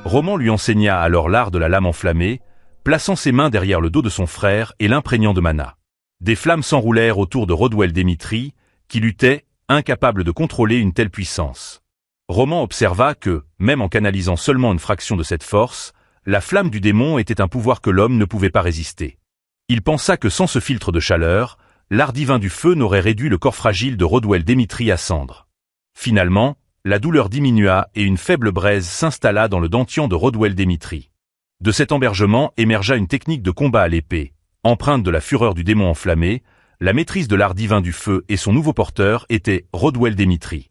Roman lui enseigna alors l'art de la lame enflammée, plaçant ses mains derrière le dos de son frère et l'imprégnant de mana. Des flammes s'enroulèrent autour de Rodwell Démitri, qui luttait, incapable de contrôler une telle puissance. Roman observa que, même en canalisant seulement une fraction de cette force, la flamme du démon était un pouvoir que l'homme ne pouvait pas résister. Il pensa que sans ce filtre de chaleur, l'art divin du feu n'aurait réduit le corps fragile de Rodwell Démitri à cendres. Finalement, la douleur diminua et une faible braise s'installa dans le dentian de Rodwell Démitri. De cet embergement émergea une technique de combat à l'épée, empreinte de la fureur du démon enflammé. La maîtrise de l'art divin du feu et son nouveau porteur était Rodwell Démitri.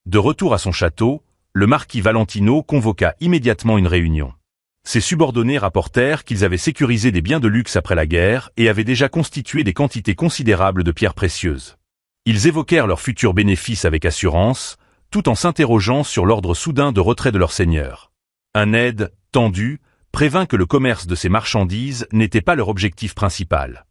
De retour à son château, le marquis Valentino convoqua immédiatement une réunion. Ses subordonnés rapportèrent qu'ils avaient sécurisé des biens de luxe après la guerre et avaient déjà constitué des quantités considérables de pierres précieuses. Ils évoquèrent leurs futurs bénéfices avec assurance, tout en s'interrogeant sur l'ordre soudain de retrait de leur seigneur. Un aide, tendu, prévint que le commerce de ces marchandises n'était pas leur objectif principal.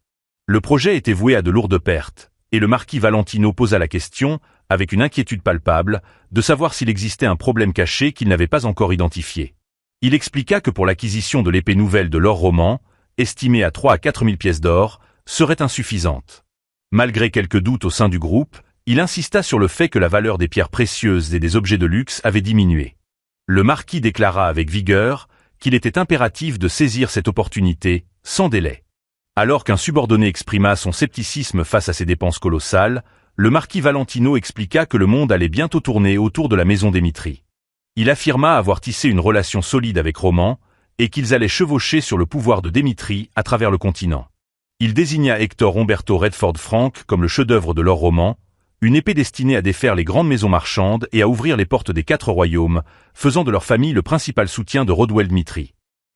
Le projet était voué à de lourdes pertes, et le marquis Valentino posa la question, avec une inquiétude palpable, de savoir s'il existait un problème caché qu'il n'avait pas encore identifié. Il expliqua que pour l'acquisition de l'épée nouvelle de l'or roman, estimée à 3 à 4 000 pièces d'or, serait insuffisante. Malgré quelques doutes au sein du groupe, il insista sur le fait que la valeur des pierres précieuses et des objets de luxe avait diminué. Le marquis déclara avec vigueur qu'il était impératif de saisir cette opportunité, sans délai. Alors qu'un subordonné exprima son scepticisme face à ces dépenses colossales, le marquis Valentino expliqua que le monde allait bientôt tourner autour de la maison Démitri. Il affirma avoir tissé une relation solide avec Roman, et qu'ils allaient chevaucher sur le pouvoir de Démitri à travers le continent. Il désigna Hector Umberto Redford Frank comme le chef-d'œuvre de l'or roman, une épée destinée à défaire les grandes maisons marchandes et à ouvrir les portes des 4 royaumes, faisant de leur famille le principal soutien de Rodwell Démitri.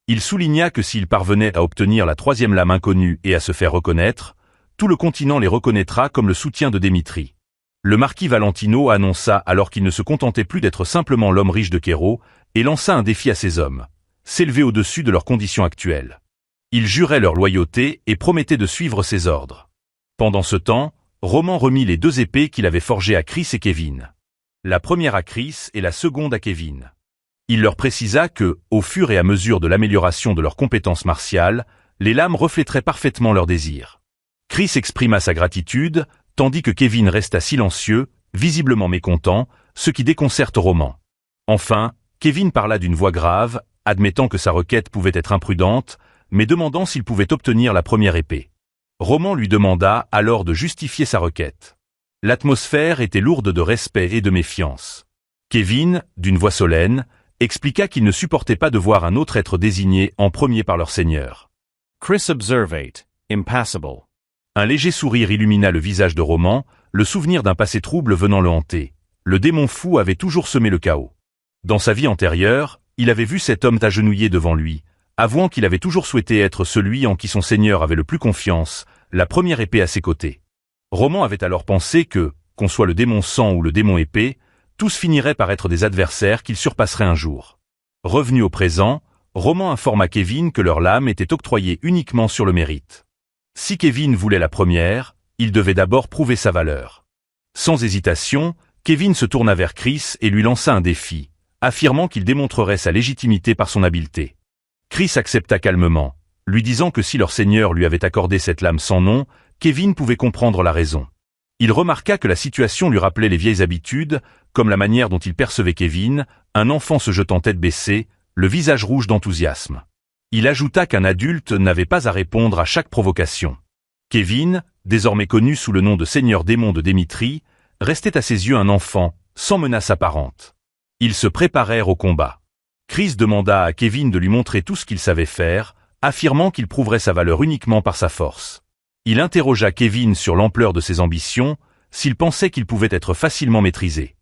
Il souligna que s'il parvenait à obtenir la 3e lame inconnue et à se faire reconnaître, tout le continent les reconnaîtra comme le soutien de Démitri. Le marquis Valentino annonça alors qu'il ne se contentait plus d'être simplement l'homme riche de Cairo et lança un défi à ses hommes, s'élever au-dessus de leurs conditions actuelles. Ils juraient leur loyauté et promettaient de suivre ses ordres. Pendant ce temps, Roman remit les 2 épées qu'il avait forgées à Chris et Kevin. La première à Chris et la seconde à Kevin. Il leur précisa que, au fur et à mesure de l'amélioration de leurs compétences martiales, les lames reflèteraient parfaitement leurs désirs. Chris exprima sa gratitude, tandis que Kevin resta silencieux, visiblement mécontent, ce qui déconcerte Roman. Enfin, Kevin parla d'une voix grave, admettant que sa requête pouvait être imprudente, mais demandant s'il pouvait obtenir la première épée. Roman lui demanda alors de justifier sa requête. L'atmosphère était lourde de respect et de méfiance. Kevin, d'une voix solenne, expliqua qu'il ne supportait pas de voir un autre être désigné en premier par leur seigneur. Chris observate, impassible. Un léger sourire illumina le visage de Roman, le souvenir d'un passé trouble venant le hanter. Le démon fou avait toujours semé le chaos. Dans sa vie antérieure, il avait vu cet homme agenouillé devant lui, avouant qu'il avait toujours souhaité être celui en qui son seigneur avait le plus confiance, la première épée à ses côtés. Roman avait alors pensé que, qu'on soit le démon sang ou le démon épée, tous finiraient par être des adversaires qu'il surpasserait un jour. Revenu au présent, Roman informa Kevin que leur lame était octroyée uniquement sur le mérite. Si Kevin voulait la première, il devait d'abord prouver sa valeur. Sans hésitation, Kevin se tourna vers Chris et lui lança un défi, affirmant qu'il démontrerait sa légitimité par son habileté. Chris accepta calmement, lui disant que si leur seigneur lui avait accordé cette lame sans nom, Kevin pouvait comprendre la raison. Il remarqua que la situation lui rappelait les vieilles habitudes, comme la manière dont il percevait Kevin, un enfant se jetant tête baissée, le visage rouge d'enthousiasme. Il ajouta qu'un adulte n'avait pas à répondre à chaque provocation. Kevin, désormais connu sous le nom de seigneur démon de Démitri, restait à ses yeux un enfant, sans menace apparente. Ils se préparèrent au combat. Chris demanda à Kevin de lui montrer tout ce qu'il savait faire, affirmant qu'il prouverait sa valeur uniquement par sa force. Il interrogea Kevin sur l'ampleur de ses ambitions, s'il pensait qu'il pouvait être facilement maîtrisé.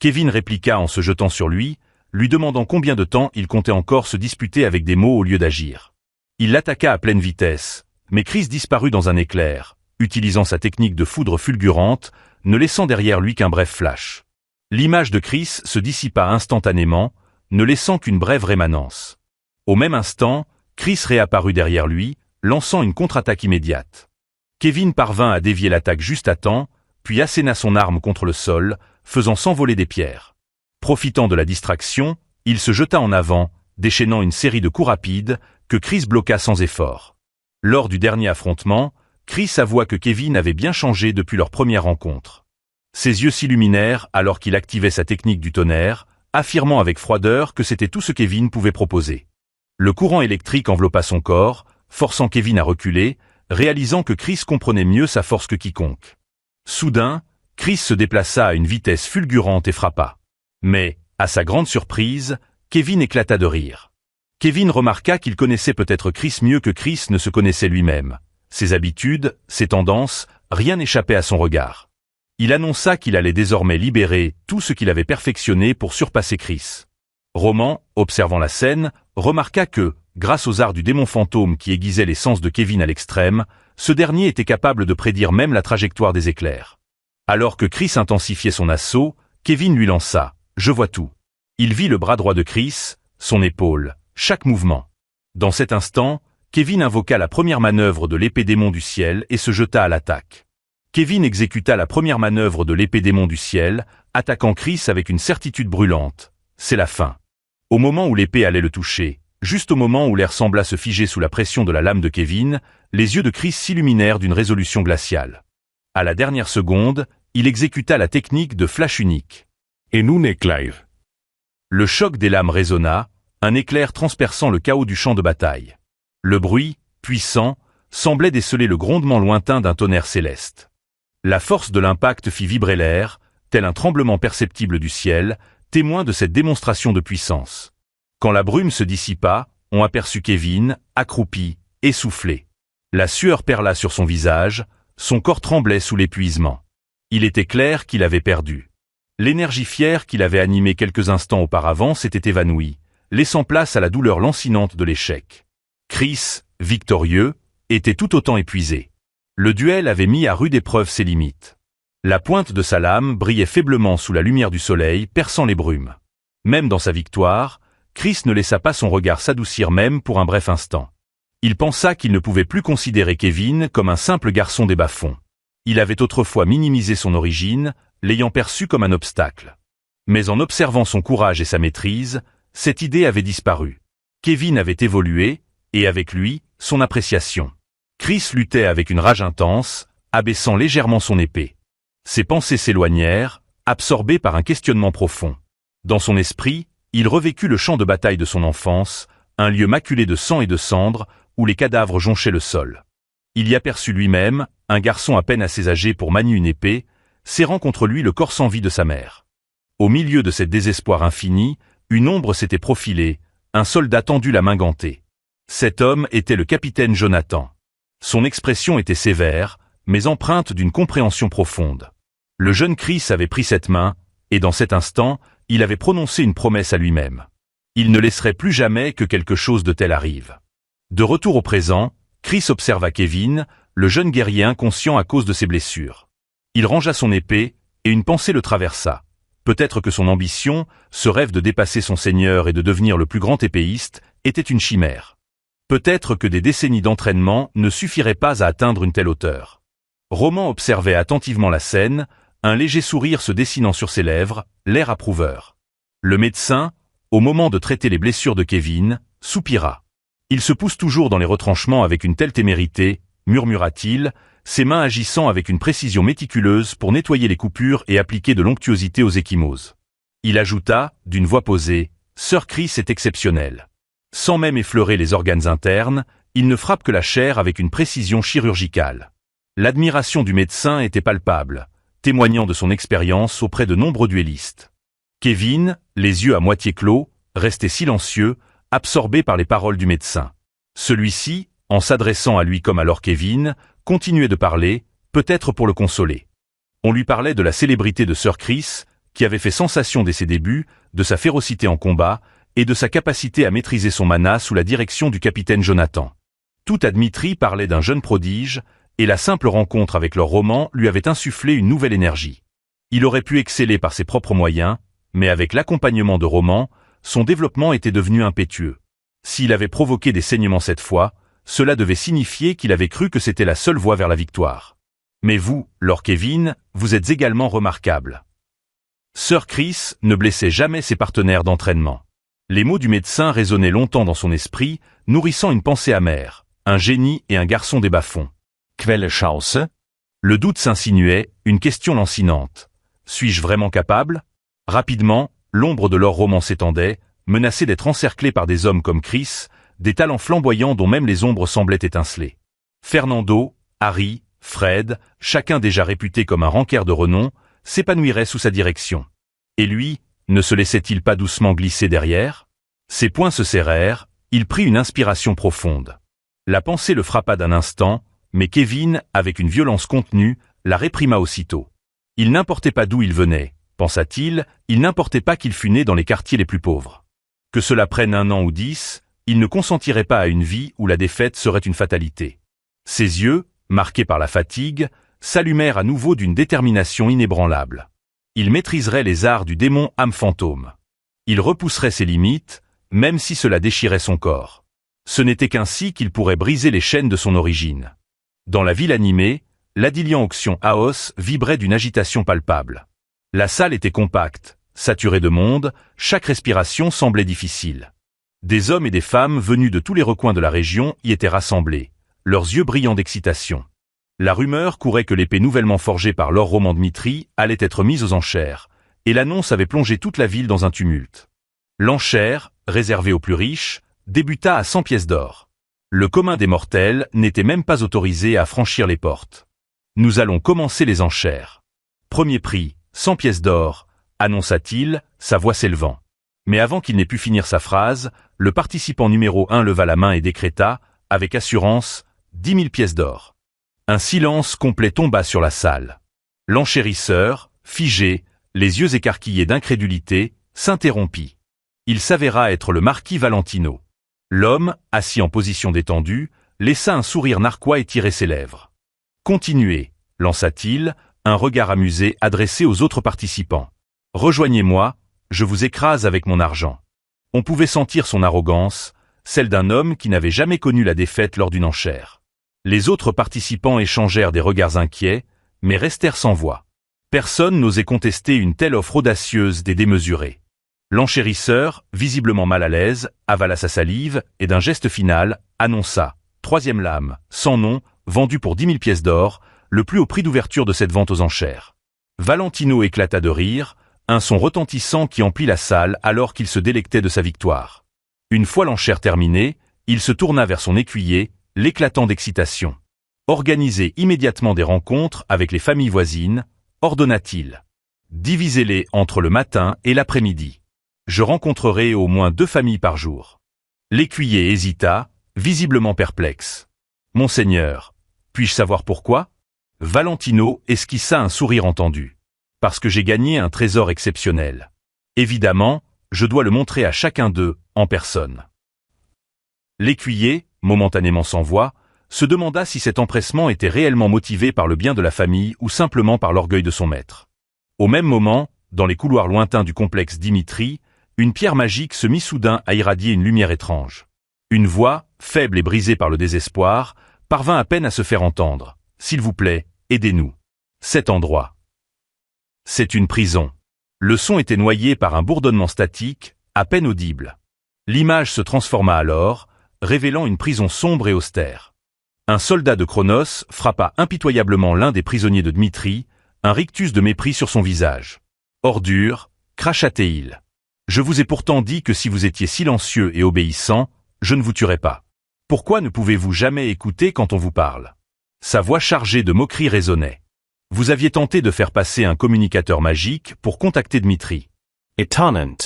Kevin répliqua en se jetant sur lui demandant combien de temps il comptait encore se disputer avec des mots au lieu d'agir. Il l'attaqua à pleine vitesse, mais Chris disparut dans un éclair, utilisant sa technique de foudre fulgurante, ne laissant derrière lui qu'un bref flash. L'image de Chris se dissipa instantanément, ne laissant qu'une brève rémanence. Au même instant, Chris réapparut derrière lui, lançant une contre-attaque immédiate. Kevin parvint à dévier l'attaque juste à temps, puis asséna son arme contre le sol, faisant s'envoler des pierres. Profitant de la distraction, il se jeta en avant, déchaînant une série de coups rapides que Chris bloqua sans effort. Lors du dernier affrontement, Chris avoua que Kevin avait bien changé depuis leur première rencontre. Ses yeux s'illuminèrent alors qu'il activait sa technique du tonnerre, affirmant avec froideur que c'était tout ce que Kevin pouvait proposer. Le courant électrique enveloppa son corps, forçant Kevin à reculer, réalisant que Chris comprenait mieux sa force que quiconque. Soudain, Chris se déplaça à une vitesse fulgurante et frappa. Mais, à sa grande surprise, Kevin éclata de rire. Kevin remarqua qu'il connaissait peut-être Chris mieux que Chris ne se connaissait lui-même. Ses habitudes, ses tendances, rien n'échappait à son regard. Il annonça qu'il allait désormais libérer tout ce qu'il avait perfectionné pour surpasser Chris. Roman, observant la scène, remarqua que, grâce aux arts du démon fantôme qui aiguisait les sens de Kevin à l'extrême, ce dernier était capable de prédire même la trajectoire des éclairs. Alors que Chris intensifiait son assaut, Kevin lui lança « Je vois tout ». Il vit le bras droit de Chris, son épaule, chaque mouvement. Dans cet instant, Kevin invoqua la première manœuvre de l'épée démon du ciel et se jeta à l'attaque. Kevin exécuta la première manœuvre de l'épée démon du ciel, attaquant Chris avec une certitude brûlante. C'est la fin. Au moment où l'épée allait le toucher, juste au moment où l'air sembla se figer sous la pression de la lame de Kevin, les yeux de Chris s'illuminèrent d'une résolution glaciale. À la dernière seconde, il exécuta la technique de flash unique. En un éclair. Le choc des lames résonna, un éclair transperçant le chaos du champ de bataille. Le bruit, puissant, semblait déceler le grondement lointain d'un tonnerre céleste. La force de l'impact fit vibrer l'air, tel un tremblement perceptible du ciel, témoin de cette démonstration de puissance. Quand la brume se dissipa, on aperçut Kevin, accroupi, essoufflé. La sueur perla sur son visage, son corps tremblait sous l'épuisement. Il était clair qu'il avait perdu. L'énergie fière qui l'avait animé quelques instants auparavant s'était évanouie, laissant place à la douleur lancinante de l'échec. Chris, victorieux, était tout autant épuisé. Le duel avait mis à rude épreuve ses limites. La pointe de sa lame brillait faiblement sous la lumière du soleil, perçant les brumes. Même dans sa victoire, Chris ne laissa pas son regard s'adoucir même pour un bref instant. Il pensa qu'il ne pouvait plus considérer Kevin comme un simple garçon des bas-fonds. Il avait autrefois minimisé son origine, l'ayant perçu comme un obstacle. Mais en observant son courage et sa maîtrise, cette idée avait disparu. Kevin avait évolué, et avec lui, son appréciation. Chris luttait avec une rage intense, abaissant légèrement son épée. Ses pensées s'éloignèrent, absorbées par un questionnement profond. Dans son esprit, il revécut le champ de bataille de son enfance, un lieu maculé de sang et de cendres, où les cadavres jonchaient le sol. Il y aperçut lui-même, un garçon à peine assez âgé pour manier une épée, serrant contre lui le corps sans vie de sa mère. Au milieu de cet désespoir infini, une ombre s'était profilée, un soldat tendu la main gantée. Cet homme était le capitaine Jonathan. Son expression était sévère, mais empreinte d'une compréhension profonde. Le jeune Chris avait pris cette main, et dans cet instant, il avait prononcé une promesse à lui-même. Il ne laisserait plus jamais que quelque chose de tel arrive. De retour au présent, Chris observa Kevin, le jeune guerrier inconscient à cause de ses blessures. Il rangea son épée, et une pensée le traversa. Peut-être que son ambition, ce rêve de dépasser son seigneur et de devenir le plus grand épéiste, était une chimère. Peut-être que des décennies d'entraînement ne suffiraient pas à atteindre une telle hauteur. Roman observait attentivement la scène, un léger sourire se dessinant sur ses lèvres, l'air approuveur. Le médecin, au moment de traiter les blessures de Kevin, soupira. Il se pousse toujours dans les retranchements avec une telle témérité, murmura-t-il, ses mains agissant avec une précision méticuleuse pour nettoyer les coupures et appliquer de l'onctuosité aux ecchymoses. Il ajouta, d'une voix posée, « Sir Chris est exceptionnel. Sans même effleurer les organes internes, il ne frappe que la chair avec une précision chirurgicale. » L'admiration du médecin était palpable, témoignant de son expérience auprès de nombreux duellistes. Kevin, les yeux à moitié clos, restait silencieux, absorbé par les paroles du médecin. Celui-ci, en s'adressant à lui comme alors Kevin, continuait de parler, peut-être pour le consoler. On lui parlait de la célébrité de Sir Chris, qui avait fait sensation dès ses débuts, de sa férocité en combat, et de sa capacité à maîtriser son mana sous la direction du capitaine Jonathan. Tout à Dmitri parlait d'un jeune prodige, et la simple rencontre avec leur roman lui avait insufflé une nouvelle énergie. Il aurait pu exceller par ses propres moyens, mais avec l'accompagnement de Roman, son développement était devenu impétueux. S'il avait provoqué des saignements cette fois, cela devait signifier qu'il avait cru que c'était la seule voie vers la victoire. Mais vous, Lord Kevin, vous êtes également remarquable. Sir Chris ne blessait jamais ses partenaires d'entraînement. Les mots du médecin résonnaient longtemps dans son esprit, nourrissant une pensée amère. Un génie et un garçon des bas-fonds. Quelle chance? Le doute s'insinuait, une question lancinante. Suis-je vraiment capable? Rapidement, l'ombre de leur roman s'étendait, menacé d'être encerclé par des hommes comme Chris, des talents flamboyants dont même les ombres semblaient étinceler. Fernando, Harry, Fred, chacun déjà réputé comme un rancœur de renom, s'épanouirait sous sa direction. Et lui, ne se laissait-il pas doucement glisser derrière? Ses poings se serrèrent, il prit une inspiration profonde. La pensée le frappa d'un instant, mais Kevin, avec une violence contenue, la réprima aussitôt. Il n'importait pas d'où il venait, pensa-t-il, il n'importait pas qu'il fût né dans les quartiers les plus pauvres. Que cela prenne 1 an ou 10, il ne consentirait pas à une vie où la défaite serait une fatalité. Ses yeux, marqués par la fatigue, s'allumèrent à nouveau d'une détermination inébranlable. Il maîtriserait les arts du démon âme fantôme. Il repousserait ses limites, même si cela déchirait son corps. Ce n'était qu'ainsi qu'il pourrait briser les chaînes de son origine. Dans la ville animée, l'Adilian Auction House vibrait d'une agitation palpable. La salle était compacte, saturée de monde, chaque respiration semblait difficile. Des hommes et des femmes venus de tous les recoins de la région y étaient rassemblés, leurs yeux brillants d'excitation. La rumeur courait que l'épée nouvellement forgée par Lord Roman Dmitri allait être mise aux enchères, et l'annonce avait plongé toute la ville dans un tumulte. L'enchère, réservée aux plus riches, débuta à 100 pièces d'or. Le commun des mortels n'était même pas autorisé à franchir les portes. Nous allons commencer les enchères. Premier prix, 100 pièces d'or, annonça-t-il, sa voix s'élevant. Mais avant qu'il n'ait pu finir sa phrase, le participant numéro 1 leva la main et décréta, avec assurance, 10 000 pièces d'or. Un silence complet tomba sur la salle. L'enchérisseur, figé, les yeux écarquillés d'incrédulité, s'interrompit. Il s'avéra être le marquis Valentino. L'homme, assis en position détendue, laissa un sourire narquois étirer ses lèvres. « Continuez », lança-t-il, un regard amusé adressé aux autres participants. « Rejoignez-moi, je vous écrase avec mon argent. » On pouvait sentir son arrogance, celle d'un homme qui n'avait jamais connu la défaite lors d'une enchère. Les autres participants échangèrent des regards inquiets, mais restèrent sans voix. Personne n'osait contester une telle offre audacieuse et démesurée. L'enchérisseur, visiblement mal à l'aise, avala sa salive et d'un geste final, annonça « 3e lame, sans nom, vendu pour 10 000 pièces d'or, le plus haut prix d'ouverture de cette vente aux enchères. » Valentino éclata de rire, un son retentissant qui emplit la salle alors qu'il se délectait de sa victoire. Une fois l'enchère terminée, il se tourna vers son écuyer, l'éclatant d'excitation. « Organisez immédiatement des rencontres avec les familles voisines, ordonna-t-il. Divisez-les entre le matin et l'après-midi. Je rencontrerai au moins 2 familles par jour. » L'écuyer hésita, visiblement perplexe. « Monseigneur, puis-je savoir pourquoi ?» Valentino esquissa un sourire entendu. « Parce que j'ai gagné un trésor exceptionnel. Évidemment, je dois le montrer à chacun d'eux, en personne. » L'écuyer, momentanément sans voix, se demanda si cet empressement était réellement motivé par le bien de la famille ou simplement par l'orgueil de son maître. Au même moment, dans les couloirs lointains du complexe Dimitri, une pierre magique se mit soudain à irradier une lumière étrange. Une voix, faible et brisée par le désespoir, parvint à peine à se faire entendre. « S'il vous plaît, aidez-nous. Cet endroit. » C'est une prison. Le son était noyé par un bourdonnement statique, à peine audible. L'image se transforma alors, révélant une prison sombre et austère. Un soldat de Chronos frappa impitoyablement l'un des prisonniers de Dmitri, un rictus de mépris sur son visage. « Ordure », cracha-t-il. « Je vous ai pourtant dit que si vous étiez silencieux et obéissant, je ne vous tuerais pas. Pourquoi ne pouvez-vous jamais écouter quand on vous parle ?» Sa voix chargée de moquerie résonnait. Vous aviez tenté de faire passer un communicateur magique pour contacter Dmitri. Étonnant.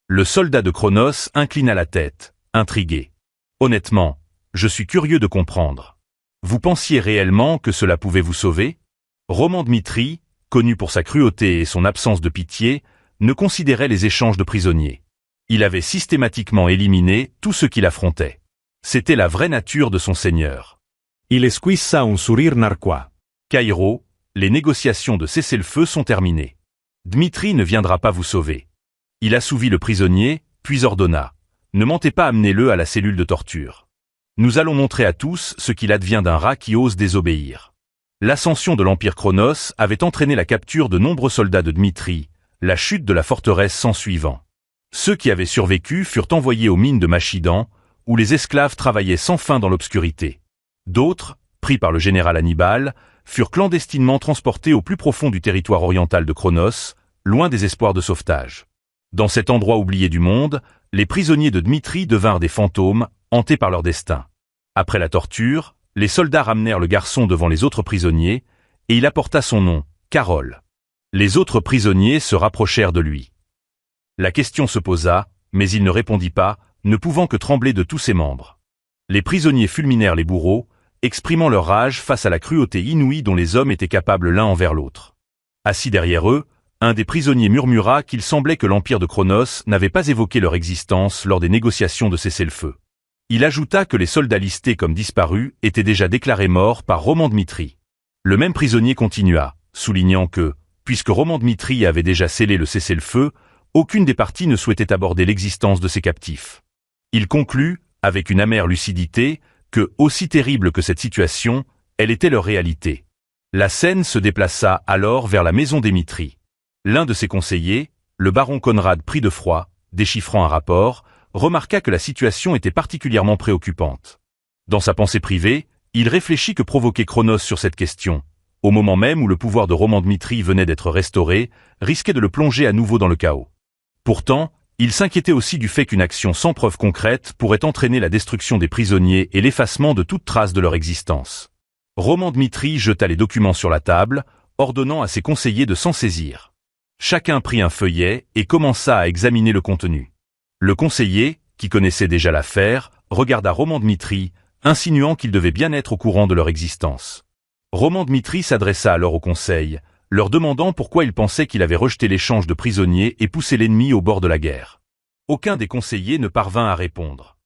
Le soldat de Chronos inclina la tête, intrigué. Honnêtement, je suis curieux de comprendre. Vous pensiez réellement que cela pouvait vous sauver? Roman Dmitri, connu pour sa cruauté et son absence de pitié, ne considérait les échanges de prisonniers. Il avait systématiquement éliminé tous ceux qui l'affrontaient. C'était la vraie nature de son seigneur. Il esquissa un sourire narquois. Cairo, les négociations de cessez-le-feu sont terminées. Dmitri ne viendra pas vous sauver. Il assouvit le prisonnier, puis ordonna. Ne mentez pas, amenez-le à la cellule de torture. Nous allons montrer à tous ce qu'il advient d'un rat qui ose désobéir. L'ascension de l'Empire Chronos avait entraîné la capture de nombreux soldats de Dmitri, la chute de la forteresse s'ensuivant. Ceux qui avaient survécu furent envoyés aux mines de Machidan, où les esclaves travaillaient sans fin dans l'obscurité. D'autres, pris par le général Hannibal, furent clandestinement transportés au plus profond du territoire oriental de Cronos, loin des espoirs de sauvetage. Dans cet endroit oublié du monde, les prisonniers de Dmitri devinrent des fantômes, hantés par leur destin. Après la torture, les soldats ramenèrent le garçon devant les autres prisonniers, et il apporta son nom, Carole. Les autres prisonniers se rapprochèrent de lui. La question se posa, mais il ne répondit pas, ne pouvant que trembler de tous ses membres. Les prisonniers fulminèrent les bourreaux, exprimant leur rage face à la cruauté inouïe dont les hommes étaient capables l'un envers l'autre. Assis derrière eux, un des prisonniers murmura qu'il semblait que l'Empire de Cronos n'avait pas évoqué leur existence lors des négociations de cessez-le-feu. Il ajouta que les soldats listés comme disparus étaient déjà déclarés morts par Roman Dmitri. Le même prisonnier continua, soulignant que, puisque Roman Dmitri avait déjà scellé le cessez-le-feu, aucune des parties ne souhaitait aborder l'existence de ses captifs. Il conclut, avec une amère lucidité, que, aussi terrible que cette situation, elle était leur réalité. La scène se déplaça alors vers la maison des Mitri. L'un de ses conseillers, le baron Conrad pris de froid, déchiffrant un rapport, remarqua que la situation était particulièrement préoccupante. Dans sa pensée privée, il réfléchit que provoquer Cronos sur cette question, au moment même où le pouvoir de Roman Dmitri venait d'être restauré, risquait de le plonger à nouveau dans le chaos. Pourtant, il s'inquiétait aussi du fait qu'une action sans preuve concrète pourrait entraîner la destruction des prisonniers et l'effacement de toute trace de leur existence. Roman Dmitri jeta les documents sur la table, ordonnant à ses conseillers de s'en saisir. Chacun prit un feuillet et commença à examiner le contenu. Le conseiller, qui connaissait déjà l'affaire, regarda Roman Dmitri, insinuant qu'il devait bien être au courant de leur existence. Roman Dmitri s'adressa alors au conseil, leur demandant pourquoi il pensait qu'il avait rejeté l'échange de prisonniers et poussé l'ennemi au bord de la guerre. Aucun des conseillers ne parvint à répondre.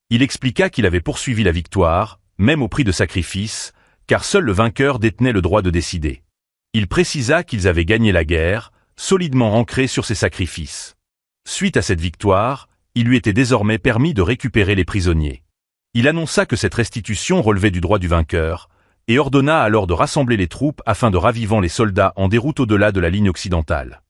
Il expliqua qu'il avait poursuivi la victoire, même au prix de sacrifices, car seul le vainqueur détenait le droit de décider. Il précisa qu'ils avaient gagné la guerre, solidement ancrés sur ces sacrifices. Suite à cette victoire, il lui était désormais permis de récupérer les prisonniers. Il annonça que cette restitution relevait du droit du vainqueur, et ordonna alors de rassembler les troupes afin de ravivant les soldats en déroute au-delà de la ligne occidentale.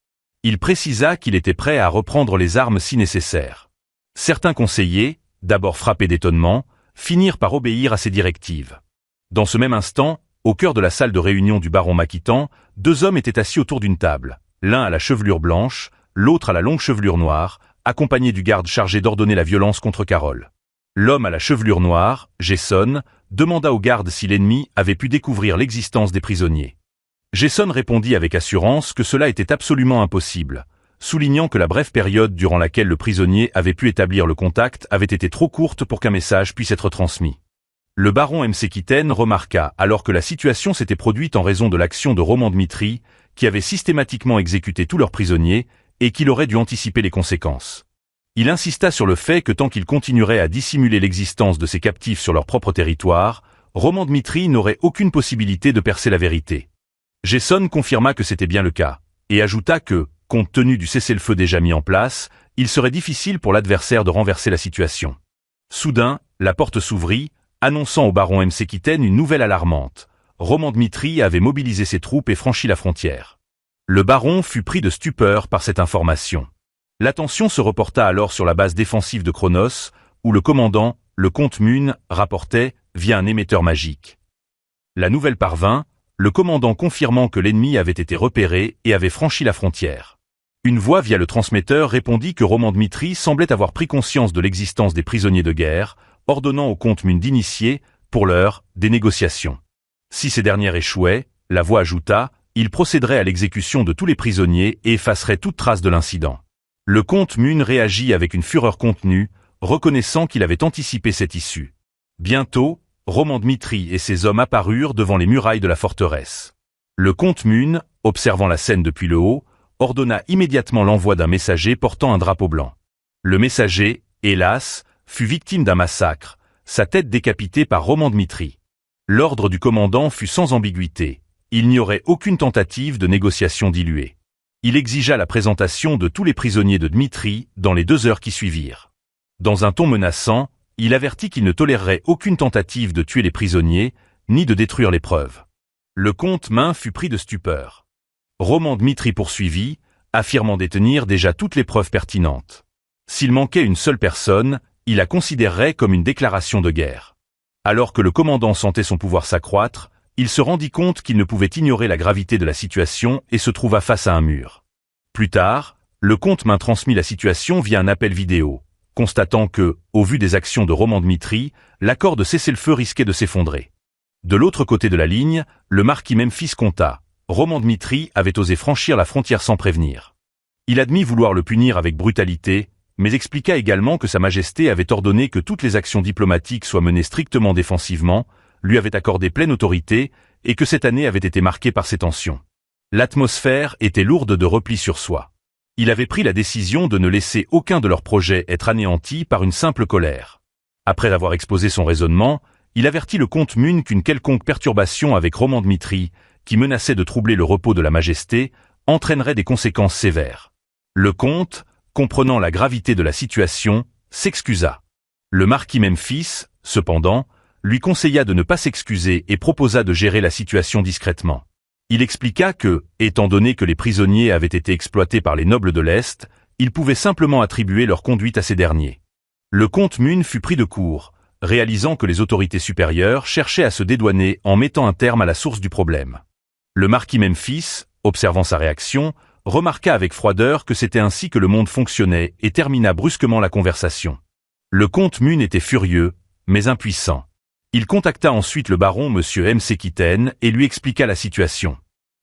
Il précisa qu'il était prêt à reprendre les armes si nécessaire. Certains conseillers, d'abord frappés d'étonnement, finirent par obéir à ces directives. Dans ce même instant, au cœur de la salle de réunion du baron Maquitan, deux hommes étaient assis autour d'une table, l'un à la chevelure blanche, l'autre à la longue chevelure noire, accompagné du garde chargé d'ordonner la violence contre Carole. L'homme à la chevelure noire, Jason, demanda au garde si l'ennemi avait pu découvrir l'existence des prisonniers. Jason répondit avec assurance que cela était absolument impossible, soulignant que la brève période durant laquelle le prisonnier avait pu établir le contact avait été trop courte pour qu'un message puisse être transmis. Le baron Msekiten remarqua alors que la situation s'était produite en raison de l'action de Roman Dmitri, qui avait systématiquement exécuté tous leurs prisonniers et qu'il aurait dû anticiper les conséquences. Il insista sur le fait que tant qu'il continuerait à dissimuler l'existence de ses captifs sur leur propre territoire, Roman Dmitri n'aurait aucune possibilité de percer la vérité. Jason confirma que c'était bien le cas, et ajouta que, compte tenu du cessez-le-feu déjà mis en place, il serait difficile pour l'adversaire de renverser la situation. Soudain, la porte s'ouvrit, annonçant au baron Msekiten une nouvelle alarmante. Roman Dmitri avait mobilisé ses troupes et franchi la frontière. Le baron fut pris de stupeur par cette information. L'attention se reporta alors sur la base défensive de Cronos, où le commandant, le comte Mun, rapportait, via un émetteur magique. La nouvelle parvint, le commandant confirmant que l'ennemi avait été repéré et avait franchi la frontière. Une voix via le transmetteur répondit que Roman Dmitri semblait avoir pris conscience de l'existence des prisonniers de guerre, ordonnant au comte Mun d'initier, pour l'heure, des négociations. Si ces dernières échouaient, la voix ajouta, il procéderait à l'exécution de tous les prisonniers et effacerait toute trace de l'incident. Le comte Mun réagit avec une fureur contenue, reconnaissant qu'il avait anticipé cette issue. Bientôt, Roman Dmitri et ses hommes apparurent devant les murailles de la forteresse. Le comte Mun, observant la scène depuis le haut, ordonna immédiatement l'envoi d'un messager portant un drapeau blanc. Le messager, hélas, fut victime d'un massacre, sa tête décapitée par Roman Dmitri. L'ordre du commandant fut sans ambiguïté, il n'y aurait aucune tentative de négociation diluée. Il exigea la présentation de tous les prisonniers de Dmitri dans les 2 heures qui suivirent. Dans un ton menaçant, il avertit qu'il ne tolérerait aucune tentative de tuer les prisonniers, ni de détruire les preuves. Le comte Mun fut pris de stupeur. Roman Dmitri poursuivit, affirmant détenir déjà toutes les preuves pertinentes. S'il manquait une seule personne, il la considérerait comme une déclaration de guerre. Alors que le commandant sentait son pouvoir s'accroître, il se rendit compte qu'il ne pouvait ignorer la gravité de la situation et se trouva face à un mur. Plus tard, le comte Min transmit la situation via un appel vidéo, constatant que, au vu des actions de Roman Dmitri, l'accord de cessez-le-feu risquait de s'effondrer. De l'autre côté de la ligne, le marquis Memphis conta. Roman Dmitri avait osé franchir la frontière sans prévenir. Il admit vouloir le punir avec brutalité, mais expliqua également que Sa Majesté avait ordonné que toutes les actions diplomatiques soient menées strictement défensivement, lui avait accordé pleine autorité, et que cette année avait été marquée par ces tensions. L'atmosphère était lourde de repli sur soi. Il avait pris la décision de ne laisser aucun de leurs projets être anéanti par une simple colère. Après avoir exposé son raisonnement, il avertit le comte Mun qu'une quelconque perturbation avec Roman Dmitri, qui menaçait de troubler le repos de la Majesté, entraînerait des conséquences sévères. Le comte, comprenant la gravité de la situation, s'excusa. Le marquis Memphis, cependant, lui conseilla de ne pas s'excuser et proposa de gérer la situation discrètement. Il expliqua que, étant donné que les prisonniers avaient été exploités par les nobles de l'Est, il pouvait simplement attribuer leur conduite à ces derniers. Le comte Mun fut pris de court, réalisant que les autorités supérieures cherchaient à se dédouaner en mettant un terme à la source du problème. Le marquis Memphis, observant sa réaction, remarqua avec froideur que c'était ainsi que le monde fonctionnait et termina brusquement la conversation. Le comte Mun était furieux, mais impuissant. Il contacta ensuite le baron Monsieur M. Sekiten et lui expliqua la situation.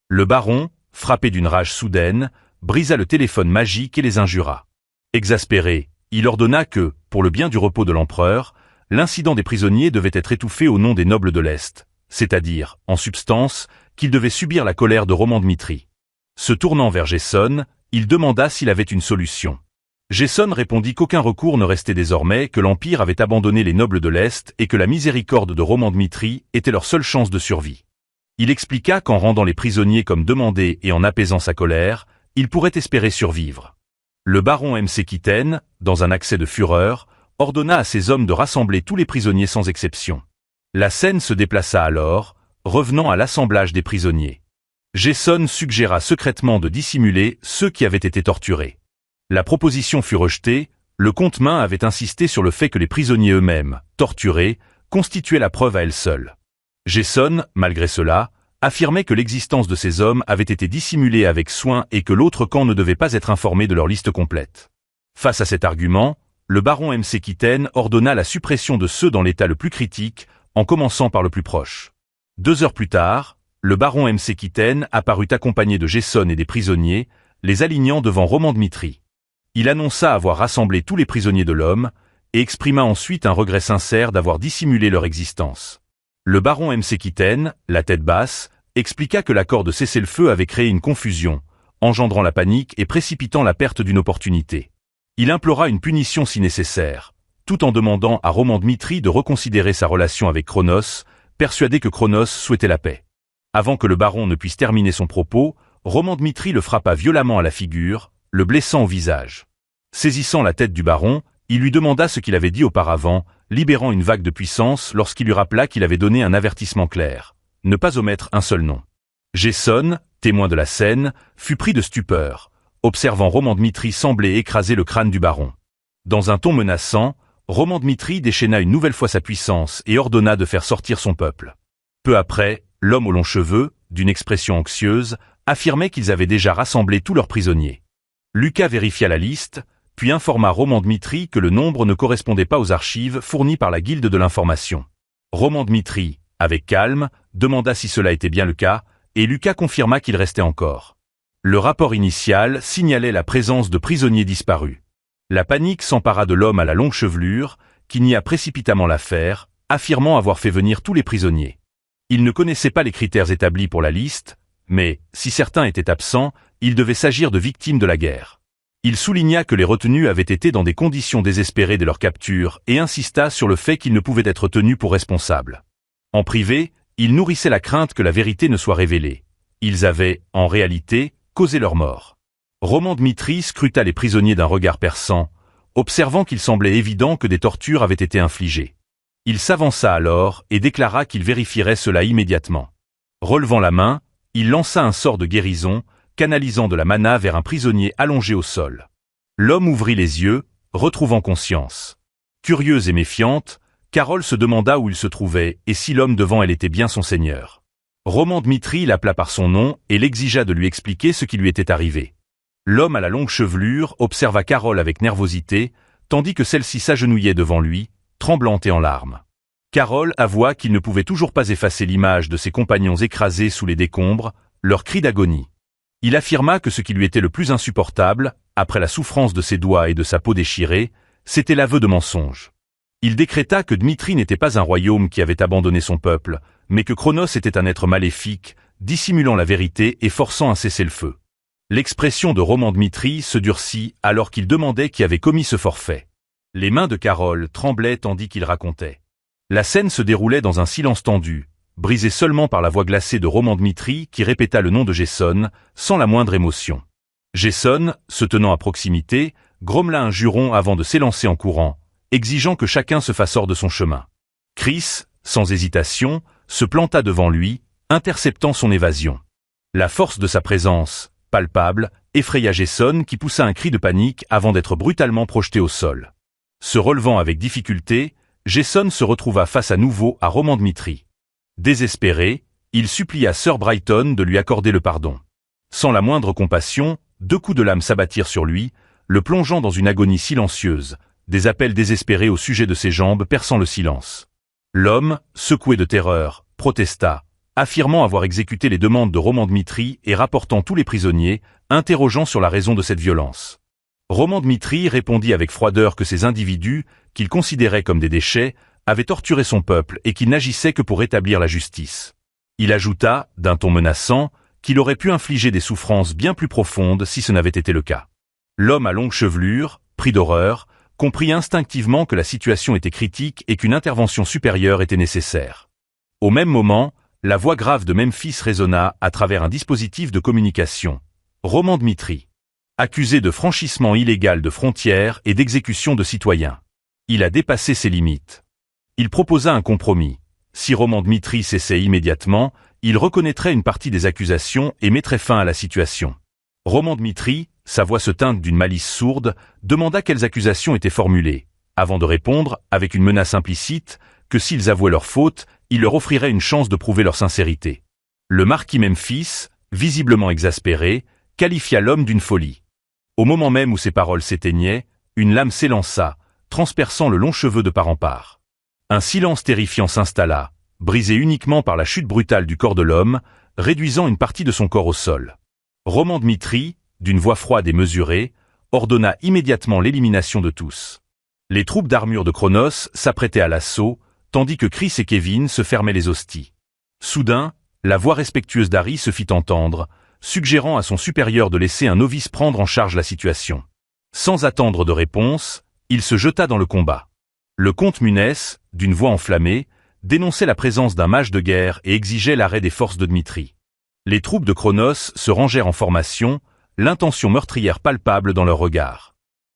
Le baron, frappé d'une rage soudaine, brisa le téléphone magique et les injura. Exaspéré, il ordonna que, pour le bien du repos de l'empereur, l'incident des prisonniers devait être étouffé au nom des nobles de l'Est, c'est-à-dire, en substance, qu'ils devaient subir la colère de Roman Dmitri. Se tournant vers Jason, il demanda s'il avait une solution. Jason répondit qu'aucun recours ne restait désormais, que l'Empire avait abandonné les nobles de l'Est et que la miséricorde de Roman Dmitri était leur seule chance de survie. Il expliqua qu'en rendant les prisonniers comme demandé et en apaisant sa colère, il pourrait espérer survivre. Le baron M. Sekiten, dans un accès de fureur, ordonna à ses hommes de rassembler tous les prisonniers sans exception. La scène se déplaça alors, revenant à l'assemblage des prisonniers. Jason suggéra secrètement de dissimuler ceux qui avaient été torturés. La proposition fut rejetée, le comte Min avait insisté sur le fait que les prisonniers eux-mêmes, torturés, constituaient la preuve à elles seules. Jason, malgré cela, affirmait que l'existence de ces hommes avait été dissimulée avec soin et que l'autre camp ne devait pas être informé de leur liste complète. Face à cet argument, le baron M. Sekiten ordonna la suppression de ceux dans l'état le plus critique, en commençant par le plus proche. 2 heures plus tard, le baron M. Sekiten apparut accompagné de Jason et des prisonniers, les alignant devant Roman Dmitri. Il annonça avoir rassemblé tous les prisonniers de l'homme, et exprima ensuite un regret sincère d'avoir dissimulé leur existence. Le baron M. Sekiten, la tête basse, expliqua que l'accord de cessez-le-feu avait créé une confusion, engendrant la panique et précipitant la perte d'une opportunité. Il implora une punition si nécessaire, tout en demandant à Roman Dmitri de reconsidérer sa relation avec Cronos, persuadé que Cronos souhaitait la paix. Avant que le baron ne puisse terminer son propos, Roman Dmitri le frappa violemment à la figure, le blessant au visage. Saisissant la tête du baron, il lui demanda ce qu'il avait dit auparavant, libérant une vague de puissance lorsqu'il lui rappela qu'il avait donné un avertissement clair. Ne pas omettre un seul nom. Jason, témoin de la scène, fut pris de stupeur, observant Roman Dmitri sembler écraser le crâne du baron. Dans un ton menaçant, Roman Dmitri déchaîna une nouvelle fois sa puissance et ordonna de faire sortir son peuple. Peu après, l'homme aux longs cheveux, d'une expression anxieuse, affirmait qu'ils avaient déjà rassemblé tous leurs prisonniers. Lucas vérifia la liste, puis informa Roman Dmitri que le nombre ne correspondait pas aux archives fournies par la Guilde de l'information. Roman Dmitri, avec calme, demanda si cela était bien le cas, et Lucas confirma qu'il restait encore. Le rapport initial signalait la présence de prisonniers disparus. La panique s'empara de l'homme à la longue chevelure, qui nia précipitamment l'affaire, affirmant avoir fait venir tous les prisonniers. Il ne connaissait pas les critères établis pour la liste, mais, si certains étaient absents, il devait s'agir de victimes de la guerre. Il souligna que les retenus avaient été dans des conditions désespérées de leur capture et insista sur le fait qu'ils ne pouvaient être tenus pour responsables. En privé, il nourrissait la crainte que la vérité ne soit révélée. Ils avaient, en réalité, causé leur mort. Roman Dmitri scruta les prisonniers d'un regard perçant, observant qu'il semblait évident que des tortures avaient été infligées. Il s'avança alors et déclara qu'il vérifierait cela immédiatement. Relevant la main, il lança un sort de guérison, canalisant de la mana vers un prisonnier allongé au sol. L'homme ouvrit les yeux, retrouvant conscience. Curieuse et méfiante, Carole se demanda où il se trouvait et si l'homme devant elle était bien son seigneur. Roman Dmitri l'appela par son nom et l'exigea de lui expliquer ce qui lui était arrivé. L'homme à la longue chevelure observa Carole avec nervosité, tandis que celle-ci s'agenouillait devant lui, tremblante et en larmes. Carole avoua qu'il ne pouvait toujours pas effacer l'image de ses compagnons écrasés sous les décombres, leurs cris d'agonie. Il affirma que ce qui lui était le plus insupportable, après la souffrance de ses doigts et de sa peau déchirée, c'était l'aveu de mensonge. Il décréta que Dmitri n'était pas un royaume qui avait abandonné son peuple, mais que Cronos était un être maléfique, dissimulant la vérité et forçant un cessez-le-feu. L'expression de Roman Dmitri se durcit alors qu'il demandait qui avait commis ce forfait. Les mains de Carole tremblaient tandis qu'il racontait. La scène se déroulait dans un silence tendu, brisé seulement par la voix glacée de Roman Dmitri qui répéta le nom de Jason, sans la moindre émotion. Jason, se tenant à proximité, grommela un juron avant de s'élancer en courant, exigeant que chacun se fasse hors de son chemin. Chris, sans hésitation, se planta devant lui, interceptant son évasion. La force de sa présence, palpable, effraya Jason qui poussa un cri de panique avant d'être brutalement projeté au sol. Se relevant avec difficulté, Jason se retrouva face à nouveau à Roman Dmitri. Désespéré, il supplia Sir Brighton de lui accorder le pardon. Sans la moindre compassion, 2 coups de lame s'abattirent sur lui, le plongeant dans une agonie silencieuse, des appels désespérés au sujet de ses jambes perçant le silence. L'homme, secoué de terreur, protesta, affirmant avoir exécuté les demandes de Roman Dmitri et rapportant tous les prisonniers, interrogeant sur la raison de cette violence. Roman Dmitri répondit avec froideur que ces individus, qu'il considérait comme des déchets, avaient torturé son peuple et qu'il n'agissait que pour rétablir la justice. Il ajouta, d'un ton menaçant, qu'il aurait pu infliger des souffrances bien plus profondes si ce n'avait été le cas. L'homme à longue chevelure, pris d'horreur, comprit instinctivement que la situation était critique et qu'une intervention supérieure était nécessaire. Au même moment, la voix grave de Memphis résonna à travers un dispositif de communication. Roman Dmitri, accusé de franchissement illégal de frontières et d'exécution de citoyens. Il a dépassé ses limites. Il proposa un compromis. Si Roman Dmitri cessait immédiatement, il reconnaîtrait une partie des accusations et mettrait fin à la situation. Roman Dmitri, sa voix se teinte d'une malice sourde, demanda quelles accusations étaient formulées, avant de répondre, avec une menace implicite, que s'ils avouaient leur faute, il leur offrirait une chance de prouver leur sincérité. Le marquis Memphis, visiblement exaspéré, qualifia l'homme d'une folie. Au moment même où ses paroles s'éteignaient, une lame s'élança, transperçant le long cheveu de part en part. Un silence terrifiant s'installa, brisé uniquement par la chute brutale du corps de l'homme, réduisant une partie de son corps au sol. Roman Dmitri, d'une voix froide et mesurée, ordonna immédiatement l'élimination de tous. Les troupes d'armure de Cronos s'apprêtaient à l'assaut, tandis que Chris et Kevin se fermaient les hosties. Soudain, la voix respectueuse d'Harry se fit entendre, suggérant à son supérieur de laisser un novice prendre en charge la situation. Sans attendre de réponse, il se jeta dans le combat. Le comte Munès, d'une voix enflammée, dénonçait la présence d'un mage de guerre et exigeait l'arrêt des forces de Dmitri. Les troupes de Cronos se rangèrent en formation, l'intention meurtrière palpable dans leurs regards.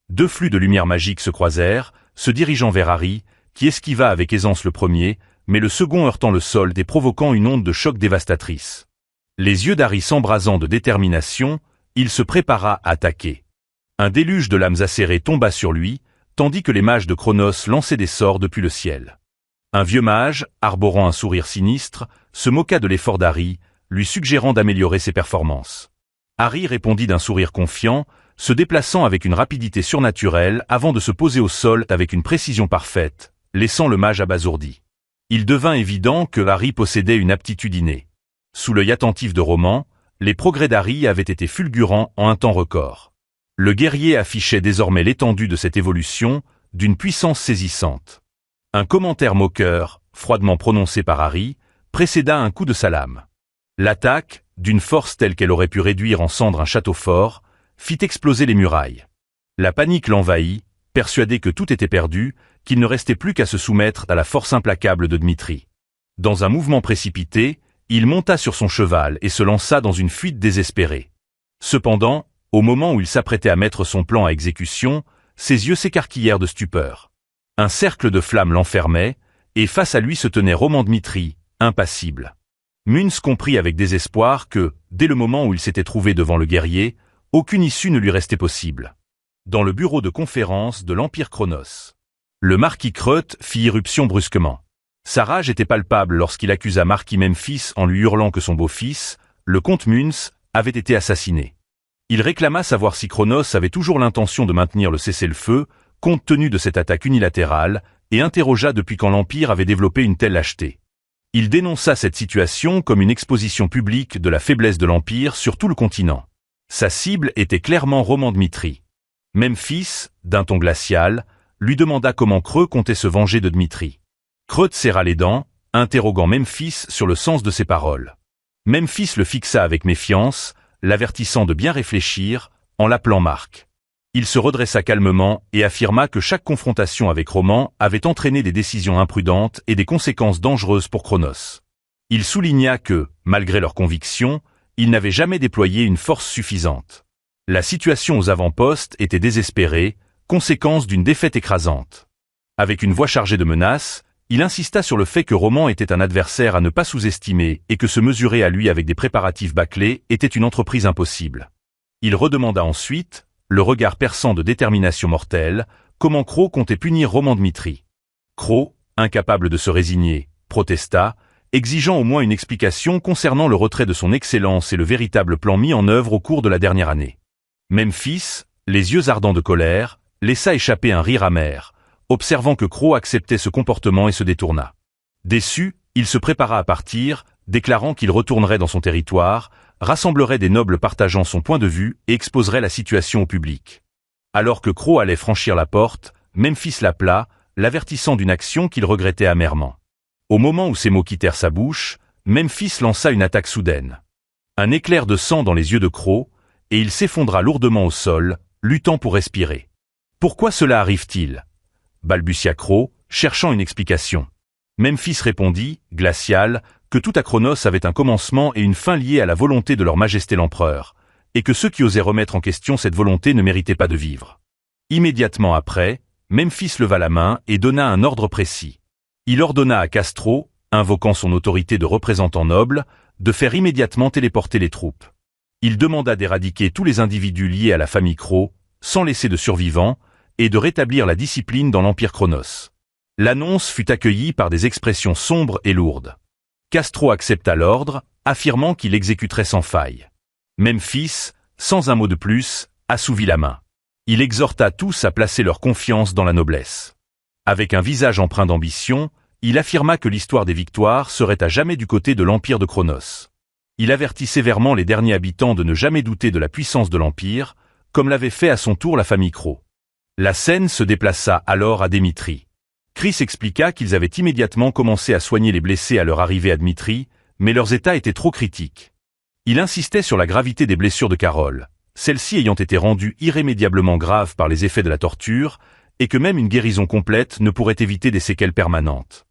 2 flux de lumière magique se croisèrent, se dirigeant vers Harry, qui esquiva avec aisance le premier, mais le second heurtant le sol et provoquant une onde de choc dévastatrice. Les yeux d'Harry s'embrasant de détermination, il se prépara à attaquer. Un déluge de lames acérées tomba sur lui, tandis que les mages de Cronos lançaient des sorts depuis le ciel. Un vieux mage, arborant un sourire sinistre, se moqua de l'effort d'Harry, lui suggérant d'améliorer ses performances. Harry répondit d'un sourire confiant, se déplaçant avec une rapidité surnaturelle avant de se poser au sol avec une précision parfaite, laissant le mage abasourdi. Il devint évident que Harry possédait une aptitude innée. Sous l'œil attentif de Roman, les progrès d'Harry avaient été fulgurants en un temps record. Le guerrier affichait désormais l'étendue de cette évolution, d'une puissance saisissante. Un commentaire moqueur, froidement prononcé par Harry, précéda un coup de sa lame. L'attaque, d'une force telle qu'elle aurait pu réduire en cendres un château fort, fit exploser les murailles. La panique l'envahit, persuadé que tout était perdu, qu'il ne restait plus qu'à se soumettre à la force implacable de Dmitri. Dans un mouvement précipité, il monta sur son cheval et se lança dans une fuite désespérée. Cependant, au moment où il s'apprêtait à mettre son plan à exécution, ses yeux s'écarquillèrent de stupeur. Un cercle de flammes l'enfermait, et face à lui se tenait Roman Dmitri, impassible. Muns comprit avec désespoir que, dès le moment où il s'était trouvé devant le guerrier, aucune issue ne lui restait possible. dans le bureau de conférence de l'Empire Chronos. Le marquis Kreut fit irruption brusquement. Sa rage était palpable lorsqu'il accusa marquis Memphis en lui hurlant que son beau-fils, le comte Muns, avait été assassiné. Il réclama savoir si Chronos avait toujours l'intention de maintenir le cessez-le-feu, compte tenu de cette attaque unilatérale, et interrogea depuis quand l'Empire avait développé une telle lâcheté. Il dénonça cette situation comme une exposition publique de la faiblesse de l'Empire sur tout le continent. Sa cible était clairement Roman Dmitri. Memphis, d'un ton glacial, lui demanda comment Kreut comptait se venger de Dmitri. Kreut serra les dents, interrogant Memphis sur le sens de ses paroles. Memphis le fixa avec méfiance, l'avertissant de bien réfléchir, en l'appelant Marc. Il se redressa calmement et affirma que chaque confrontation avec Roman avait entraîné des décisions imprudentes et des conséquences dangereuses pour Chronos. Il souligna que, malgré leurs convictions, ils n'avaient jamais déployé une force suffisante. La situation aux avant-postes était désespérée, conséquence d'une défaite écrasante. Avec une voix chargée de menaces, il insista sur le fait que Roman était un adversaire à ne pas sous-estimer et que se mesurer à lui avec des préparatifs bâclés était une entreprise impossible. Il redemanda ensuite, le regard perçant de détermination mortelle, comment Kreut comptait punir Roman Dmitri. Kreut, incapable de se résigner, protesta, exigeant au moins une explication concernant le retrait de son Excellence et le véritable plan mis en œuvre au cours de la dernière année. Memphis, les yeux ardents de colère, laissa échapper un rire amer, observant que Kreut acceptait ce comportement et se détourna. Déçu, il se prépara à partir, déclarant qu'il retournerait dans son territoire, rassemblerait des nobles partageant son point de vue et exposerait la situation au public. Alors que Kreut allait franchir la porte, Memphis l'appela, l'avertissant d'une action qu'il regrettait amèrement. Au moment où ces mots quittèrent sa bouche, Memphis lança une attaque soudaine. Un éclair de sang dans les yeux de Kreut, et il s'effondra lourdement au sol, luttant pour respirer. « Pourquoi cela arrive-t-il » balbutia Kreut, cherchant une explication. Memphis répondit, glacial, que tout à Chronos avait un commencement et une fin liés à la volonté de leur majesté l'empereur, et que ceux qui osaient remettre en question cette volonté ne méritaient pas de vivre. Immédiatement après, Memphis leva la main et donna un ordre précis. Il ordonna à Castro, invoquant son autorité de représentant noble, de faire immédiatement téléporter les troupes. Il demanda d'éradiquer tous les individus liés à la famille Kreut, sans laisser de survivants, et de rétablir la discipline dans l'Empire Chronos. L'annonce fut accueillie par des expressions sombres et lourdes. Castro accepta l'ordre, affirmant qu'il exécuterait sans faille. Memphis, sans un mot de plus, assouvit la main. Il exhorta tous à placer leur confiance dans la noblesse. Avec un visage empreint d'ambition, il affirma que l'histoire des victoires serait à jamais du côté de l'Empire de Chronos. Il avertit sévèrement les derniers habitants de ne jamais douter de la puissance de l'Empire, comme l'avait fait à son tour la famille Kreut. La scène se déplaça alors à Dmitri. Chris expliqua qu'ils avaient immédiatement commencé à soigner les blessés à leur arrivée à Dmitri, mais leurs états étaient trop critiques. Il insistait sur la gravité des blessures de Carole, celles-ci ayant été rendues irrémédiablement graves par les effets de la torture, et que même une guérison complète ne pourrait éviter des séquelles permanentes.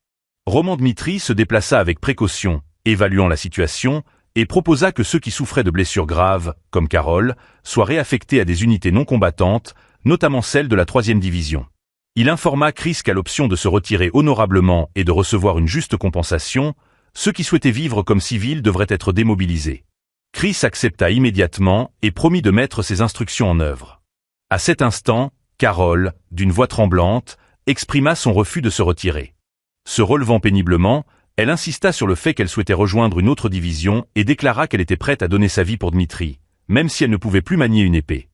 Roman Dmitri se déplaça avec précaution, évaluant la situation, et proposa que ceux qui souffraient de blessures graves, comme Carole, soient réaffectés à des unités non combattantes, notamment celles de la 3e division. Il informa Chris qu'à l'option de se retirer honorablement et de recevoir une juste compensation, ceux qui souhaitaient vivre comme civils devraient être démobilisés. Chris accepta immédiatement et promit de mettre ses instructions en œuvre. À cet instant, Carole, d'une voix tremblante, exprima son refus de se retirer. Se relevant péniblement, elle insista sur le fait qu'elle souhaitait rejoindre une autre division et déclara qu'elle était prête à donner sa vie pour Dmitri, même si elle ne pouvait plus manier une épée.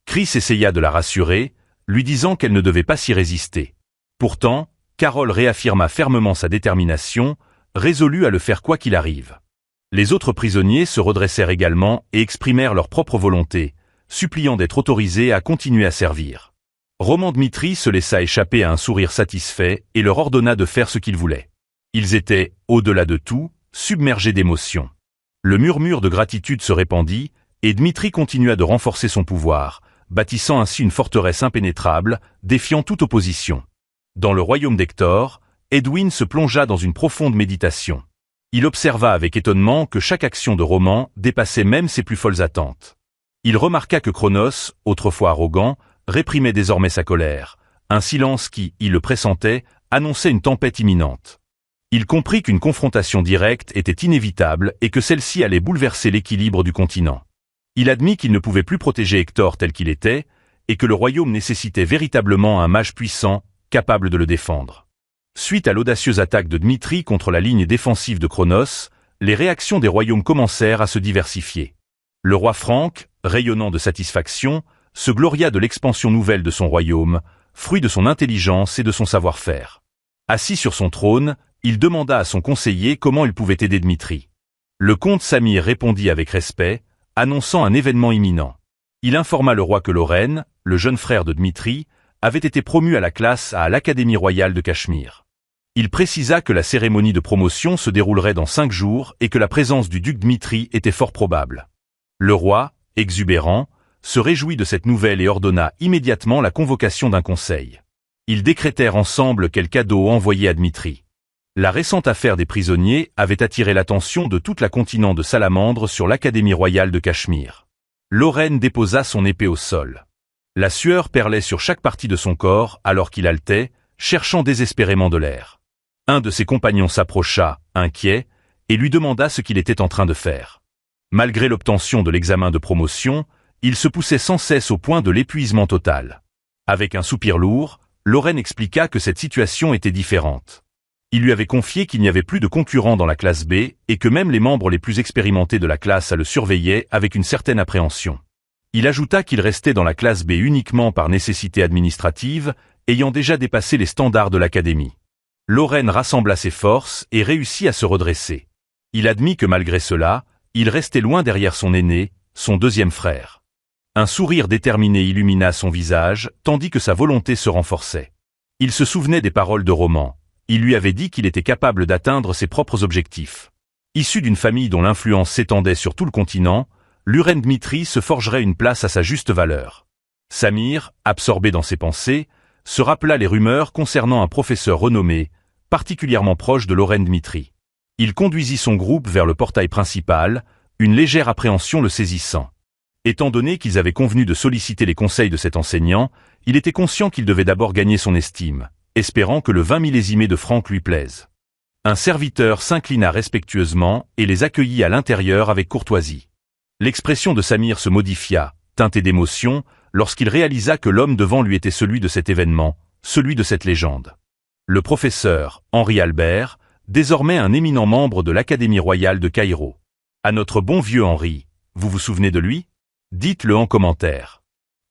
Chris essaya de la rassurer, lui disant qu'elle ne devait pas s'y résister. Pourtant, Carole réaffirma fermement sa détermination, résolue à le faire quoi qu'il arrive. Les autres prisonniers se redressèrent également et exprimèrent leur propre volonté, suppliant d'être autorisés à continuer à servir. Roman Dmitri se laissa échapper à un sourire satisfait et leur ordonna de faire ce qu'ils voulaient. Ils étaient, au-delà de tout, submergés d'émotion. Le murmure de gratitude se répandit, et Dmitri continua de renforcer son pouvoir, bâtissant ainsi une forteresse impénétrable, défiant toute opposition. Dans le royaume d'Hector, Edwin se plongea dans une profonde méditation. Il observa avec étonnement que chaque action de Roman dépassait même ses plus folles attentes. Il remarqua que Chronos, autrefois arrogant, réprimait désormais sa colère, un silence qui, il le pressentait, annonçait une tempête imminente. Il comprit qu'une confrontation directe était inévitable et que celle-ci allait bouleverser l'équilibre du continent. Il admit qu'il ne pouvait plus protéger Hector tel qu'il était, et que le royaume nécessitait véritablement un mage puissant, capable de le défendre. Suite à l'audacieuse attaque de Dmitri contre la ligne défensive de Cronos, les réactions des royaumes commencèrent à se diversifier. Le roi Franque, rayonnant de satisfaction, se gloria de l'expansion nouvelle de son royaume, fruit de son intelligence et de son savoir-faire. Assis sur son trône, il demanda à son conseiller comment il pouvait aider Dmitri. Le comte Samir répondit avec respect, annonçant un événement imminent. Il informa le roi que Loren, le jeune frère de Dmitri, avait été promu à la classe à l'Académie royale de Cachemire. Il précisa que la cérémonie de promotion se déroulerait dans 5 jours et que la présence du duc Dmitri était fort probable. Le roi, exubérant, se réjouit de cette nouvelle et ordonna immédiatement la convocation d'un conseil. Ils décrétèrent ensemble quel cadeau envoyer à Dmitri. La récente affaire des prisonniers avait attiré l'attention de toute la continent de Salamandre sur l'Académie royale de Cachemire. Loren déposa son épée au sol. La sueur perlait sur chaque partie de son corps alors qu'il haletait, cherchant désespérément de l'air. Un de ses compagnons s'approcha, inquiet, et lui demanda ce qu'il était en train de faire. Malgré l'obtention de l'examen de promotion, il se poussait sans cesse au point de l'épuisement total. Avec un soupir lourd, Loren expliqua que cette situation était différente. Il lui avait confié qu'il n'y avait plus de concurrents dans la classe B et que même les membres les plus expérimentés de la classe le surveillaient avec une certaine appréhension. Il ajouta qu'il restait dans la classe B uniquement par nécessité administrative, ayant déjà dépassé les standards de l'académie. Loren rassembla ses forces et réussit à se redresser. Il admit que malgré cela, il restait loin derrière son aîné, son deuxième frère. Un sourire déterminé illumina son visage, tandis que sa volonté se renforçait. Il se souvenait des paroles de Roman. Il lui avait dit qu'il était capable d'atteindre ses propres objectifs. Issu d'une famille dont l'influence s'étendait sur tout le continent, Loren Dmitri se forgerait une place à sa juste valeur. Samir, absorbé dans ses pensées, se rappela les rumeurs concernant un professeur renommé, particulièrement proche de Loren Dmitri. Il conduisit son groupe vers le portail principal, une légère appréhension le saisissant. Étant donné qu'ils avaient convenu de solliciter les conseils de cet enseignant, il était conscient qu'il devait d'abord gagner son estime, espérant que le 20 millésimé de Franck lui plaise. Un serviteur s'inclina respectueusement et les accueillit à l'intérieur avec courtoisie. L'expression de Samir se modifia, teintée d'émotion, lorsqu'il réalisa que l'homme devant lui était celui de cet événement, celui de cette légende. Le professeur, Henri Albert, désormais un éminent membre de l'Académie royale de Caïro. À notre bon vieux Henri, vous vous souvenez de lui? Dites-le en commentaire.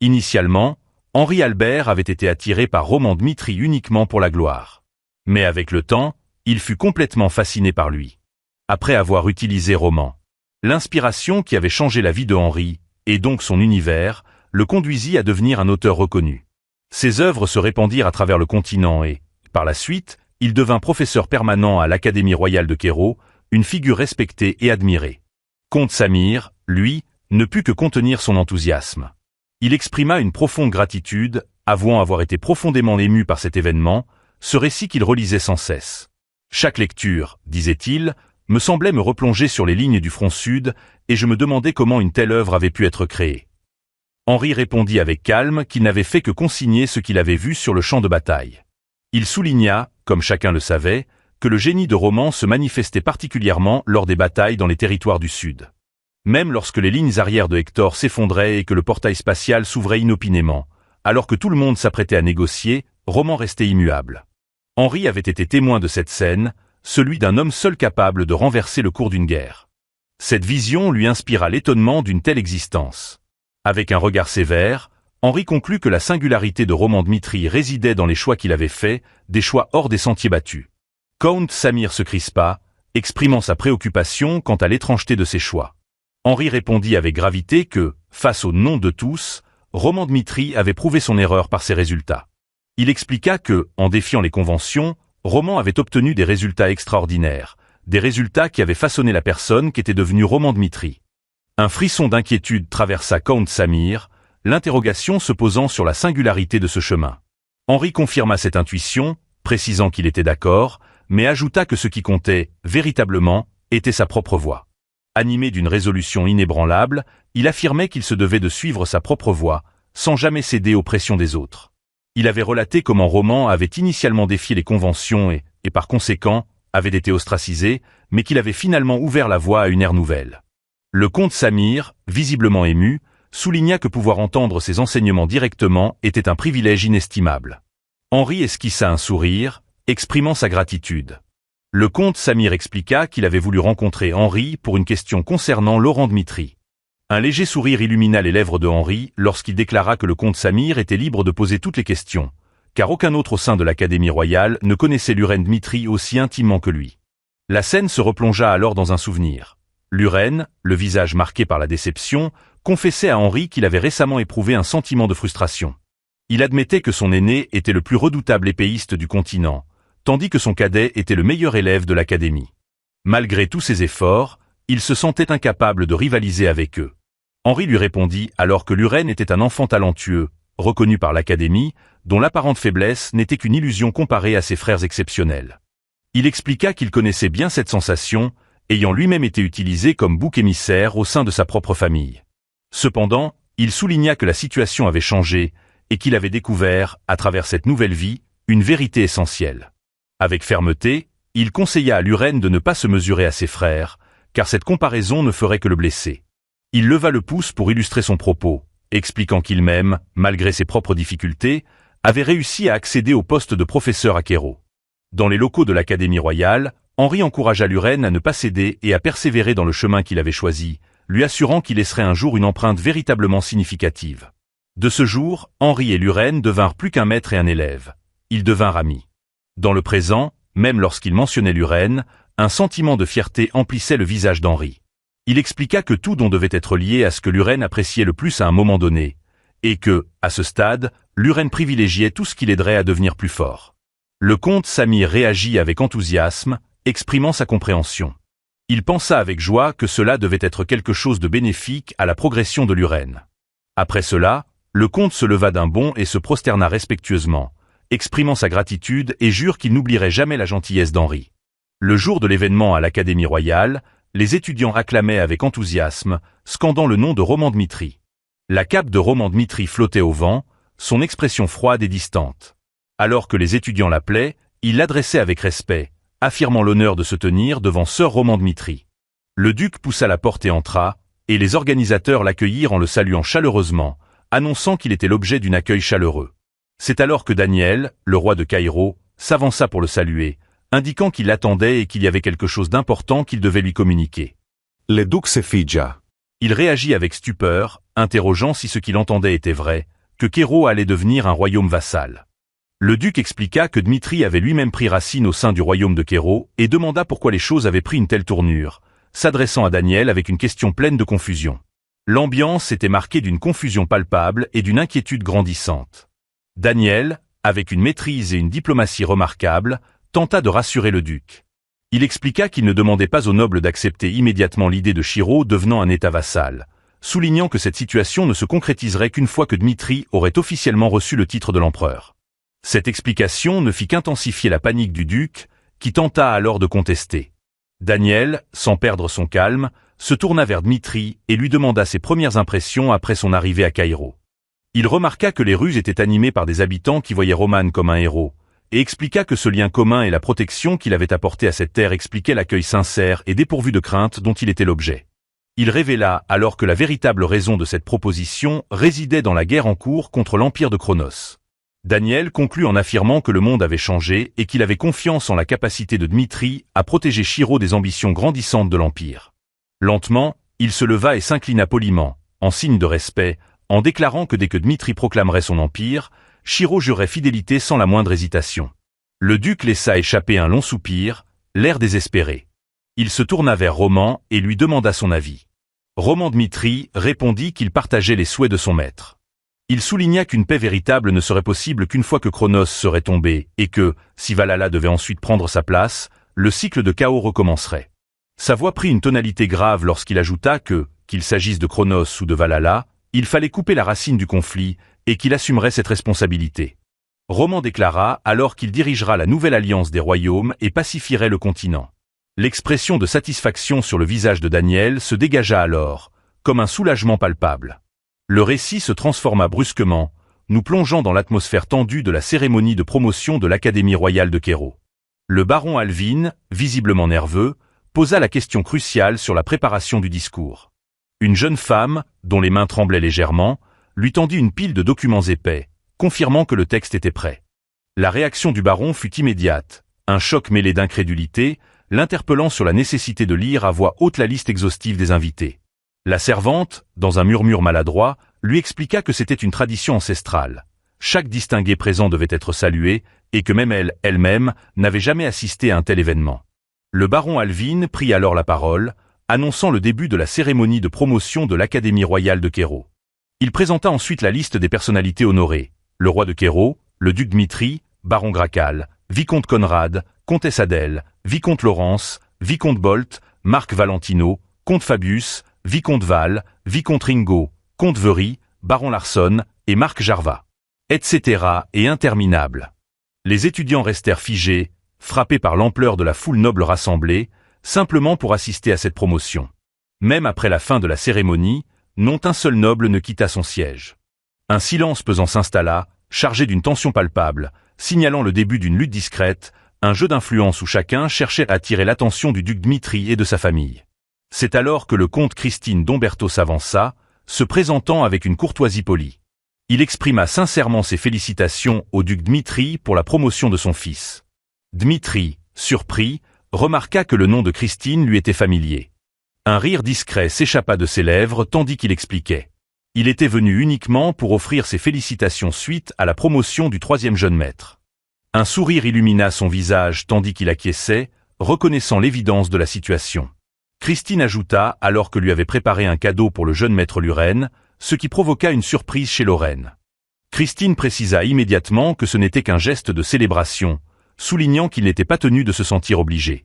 Initialement, Henri Albert avait été attiré par Roman Dmitri uniquement pour la gloire. Mais avec le temps, il fut complètement fasciné par lui. Après avoir utilisé Roman, l'inspiration qui avait changé la vie de Henri, et donc son univers, le conduisit à devenir un auteur reconnu. Ses œuvres se répandirent à travers le continent et, par la suite, il devint professeur permanent à l'Académie royale de Caïro, une figure respectée et admirée. Comte Samir, lui, ne put que contenir son enthousiasme. Il exprima une profonde gratitude, avouant avoir été profondément ému par cet événement, ce récit qu'il relisait sans cesse. Chaque lecture, disait-il, me semblait me replonger sur les lignes du front sud, et je me demandais comment une telle œuvre avait pu être créée. Henri répondit avec calme qu'il n'avait fait que consigner ce qu'il avait vu sur le champ de bataille. Il souligna, comme chacun le savait, que le génie de Roman se manifestait particulièrement lors des batailles dans les territoires du sud. Même lorsque les lignes arrières de Hector s'effondraient et que le portail spatial s'ouvrait inopinément, alors que tout le monde s'apprêtait à négocier, Roman restait immuable. Henri avait été témoin de cette scène, celui d'un homme seul capable de renverser le cours d'une guerre. Cette vision lui inspira l'étonnement d'une telle existence. Avec un regard sévère, Henri conclut que la singularité de Roman Dmitri résidait dans les choix qu'il avait faits, des choix hors des sentiers battus. Comte Samir se crispa, exprimant sa préoccupation quant à l'étrangeté de ses choix. Henri répondit avec gravité que, face au nom de tous, Roman Dmitri avait prouvé son erreur par ses résultats. Il expliqua que, en défiant les conventions, Roman avait obtenu des résultats extraordinaires, des résultats qui avaient façonné la personne qu'était devenue Roman Dmitri. Un frisson d'inquiétude traversa Comte Samir, l'interrogation se posant sur la singularité de ce chemin. Henri confirma cette intuition, précisant qu'il était d'accord, mais ajouta que ce qui comptait, véritablement, était sa propre voie. Animé d'une résolution inébranlable, il affirmait qu'il se devait de suivre sa propre voie, sans jamais céder aux pressions des autres. Il avait relaté comment Roman avait initialement défié les conventions et par conséquent, avait été ostracisé, mais qu'il avait finalement ouvert la voie à une ère nouvelle. Le comte Samir, visiblement ému, souligna que pouvoir entendre ses enseignements directement était un privilège inestimable. Henri esquissa un sourire, exprimant sa gratitude. Le comte Samir expliqua qu'il avait voulu rencontrer Henri pour une question concernant Laurent Dmitri. Un léger sourire illumina les lèvres de Henri lorsqu'il déclara que le comte Samir était libre de poser toutes les questions, car aucun autre au sein de l'Académie royale ne connaissait Luren Dmitri aussi intimement que lui. La scène se replongea alors dans un souvenir. Luren, le visage marqué par la déception, confessait à Henri qu'il avait récemment éprouvé un sentiment de frustration. Il admettait que son aîné était le plus redoutable épéiste du continent, tandis que son cadet était le meilleur élève de l'Académie. Malgré tous ses efforts, il se sentait incapable de rivaliser avec eux. Henri lui répondit alors que Luren était un enfant talentueux, reconnu par l'Académie, dont l'apparente faiblesse n'était qu'une illusion comparée à ses frères exceptionnels. Il expliqua qu'il connaissait bien cette sensation, ayant lui-même été utilisé comme bouc émissaire au sein de sa propre famille. Cependant, il souligna que la situation avait changé et qu'il avait découvert, à travers cette nouvelle vie, une vérité essentielle. Avec fermeté, il conseilla à Luren de ne pas se mesurer à ses frères, car cette comparaison ne ferait que le blesser. Il leva le pouce pour illustrer son propos, expliquant qu'il même, malgré ses propres difficultés, avait réussi à accéder au poste de professeur à Cairo. Dans les locaux de l'Académie royale, Henri encouragea Luren à ne pas céder et à persévérer dans le chemin qu'il avait choisi, lui assurant qu'il laisserait un jour une empreinte véritablement significative. De ce jour, Henri et Luren devinrent plus qu'un maître et un élève. Ils devinrent amis. Dans le présent, même lorsqu'il mentionnait Luren, un sentiment de fierté emplissait le visage d'Henri. Il expliqua que tout don devait être lié à ce que Luren appréciait le plus à un moment donné, et que, à ce stade, Luren privilégiait tout ce qui l'aiderait à devenir plus fort. Le comte Samir réagit avec enthousiasme, exprimant sa compréhension. Il pensa avec joie que cela devait être quelque chose de bénéfique à la progression de Luren. Après cela, le comte se leva d'un bond et se prosterna respectueusement, exprimant sa gratitude et jure qu'il n'oublierait jamais la gentillesse d'Henri. Le jour de l'événement à l'Académie royale, les étudiants acclamaient avec enthousiasme, scandant le nom de Roman Dmitri. La cape de Roman Dmitri flottait au vent, son expression froide et distante. Alors que les étudiants l'appelaient, il l'adressait avec respect, affirmant l'honneur de se tenir devant sœur Roman Dmitri. Le duc poussa la porte et entra, et les organisateurs l'accueillirent en le saluant chaleureusement, annonçant qu'il était l'objet d'un accueil chaleureux. C'est alors que Daniel, le roi de Caïro, s'avança pour le saluer, indiquant qu'il l'attendait et qu'il y avait quelque chose d'important qu'il devait lui communiquer. Le duc se figea. Il réagit avec stupeur, interrogeant si ce qu'il entendait était vrai, que Cairo allait devenir un royaume vassal. Le duc expliqua que Dmitri avait lui-même pris racine au sein du royaume de Cairo et demanda pourquoi les choses avaient pris une telle tournure, s'adressant à Daniel avec une question pleine de confusion. L'ambiance était marquée d'une confusion palpable et d'une inquiétude grandissante. Daniel, avec une maîtrise et une diplomatie remarquables, tenta de rassurer le duc. Il expliqua qu'il ne demandait pas aux nobles d'accepter immédiatement l'idée de Chiro devenant un État vassal, soulignant que cette situation ne se concrétiserait qu'une fois que Dmitri aurait officiellement reçu le titre de l'empereur. Cette explication ne fit qu'intensifier la panique du duc, qui tenta alors de contester. Daniel, sans perdre son calme, se tourna vers Dmitri et lui demanda ses premières impressions après son arrivée à Caïro. Il remarqua que les rues étaient animées par des habitants qui voyaient Roman comme un héros, et expliqua que ce lien commun et la protection qu'il avait apporté à cette terre expliquaient l'accueil sincère et dépourvu de crainte dont il était l'objet. Il révéla alors que la véritable raison de cette proposition résidait dans la guerre en cours contre l'empire de Chronos. Daniel conclut en affirmant que le monde avait changé et qu'il avait confiance en la capacité de Dmitri à protéger Chiro des ambitions grandissantes de l'empire. Lentement, il se leva et s'inclina poliment, en signe de respect, en déclarant que dès que Dmitri proclamerait son empire, Chiro jurerait fidélité sans la moindre hésitation. Le duc laissa échapper un long soupir, l'air désespéré. Il se tourna vers Roman et lui demanda son avis. Roman Dmitri répondit qu'il partageait les souhaits de son maître. Il souligna qu'une paix véritable ne serait possible qu'une fois que Chronos serait tombé et que, si Valhalla devait ensuite prendre sa place, le cycle de chaos recommencerait. Sa voix prit une tonalité grave lorsqu'il ajouta que, qu'il s'agisse de Chronos ou de Valhalla, il fallait couper la racine du conflit et qu'il assumerait cette responsabilité. Roman déclara alors qu'il dirigera la nouvelle alliance des royaumes et pacifierait le continent. L'expression de satisfaction sur le visage de Daniel se dégagea alors, comme un soulagement palpable. Le récit se transforma brusquement, nous plongeant dans l'atmosphère tendue de la cérémonie de promotion de l'Académie royale de Cairo. Le baron Alvin, visiblement nerveux, posa la question cruciale sur la préparation du discours. Une jeune femme, dont les mains tremblaient légèrement, lui tendit une pile de documents épais, confirmant que le texte était prêt. La réaction du baron fut immédiate, un choc mêlé d'incrédulité, l'interpellant sur la nécessité de lire à voix haute la liste exhaustive des invités. La servante, dans un murmure maladroit, lui expliqua que c'était une tradition ancestrale. Chaque distingué présent devait être salué, et que même elle-même, n'avait jamais assisté à un tel événement. Le baron Alvin prit alors la parole, annonçant le début de la cérémonie de promotion de l'Académie royale de Kéro. Il présenta ensuite la liste des personnalités honorées, le roi de Kéro, le duc Dmitri, baron Gracal, vicomte Conrad, comtesse Adèle, vicomte Laurence, vicomte Bolt, Marc Valentino, comte Fabius, vicomte Val, vicomte Ringo, comte Very, baron Larson et Marc Jarvat, etc. et interminable. Les étudiants restèrent figés, frappés par l'ampleur de la foule noble rassemblée, simplement pour assister à cette promotion. Même après la fin de la cérémonie, non un seul noble ne quitta son siège. Un silence pesant s'installa, chargé d'une tension palpable, signalant le début d'une lutte discrète, un jeu d'influence où chacun cherchait à attirer l'attention du duc Dmitri et de sa famille. C'est alors que le comte Christine d'Omberto s'avança, se présentant avec une courtoisie polie. Il exprima sincèrement ses félicitations au duc Dmitri pour la promotion de son fils. Dmitri, surpris, remarqua que le nom de Christine lui était familier. Un rire discret s'échappa de ses lèvres tandis qu'il expliquait. Il était venu uniquement pour offrir ses félicitations suite à la promotion du troisième jeune maître. Un sourire illumina son visage tandis qu'il acquiesçait, reconnaissant l'évidence de la situation. Christine ajouta alors que lui avait préparé un cadeau pour le jeune maître Lurène, ce qui provoqua une surprise chez Lorraine. Christine précisa immédiatement que ce n'était qu'un geste de célébration, soulignant qu'il n'était pas tenu de se sentir obligé.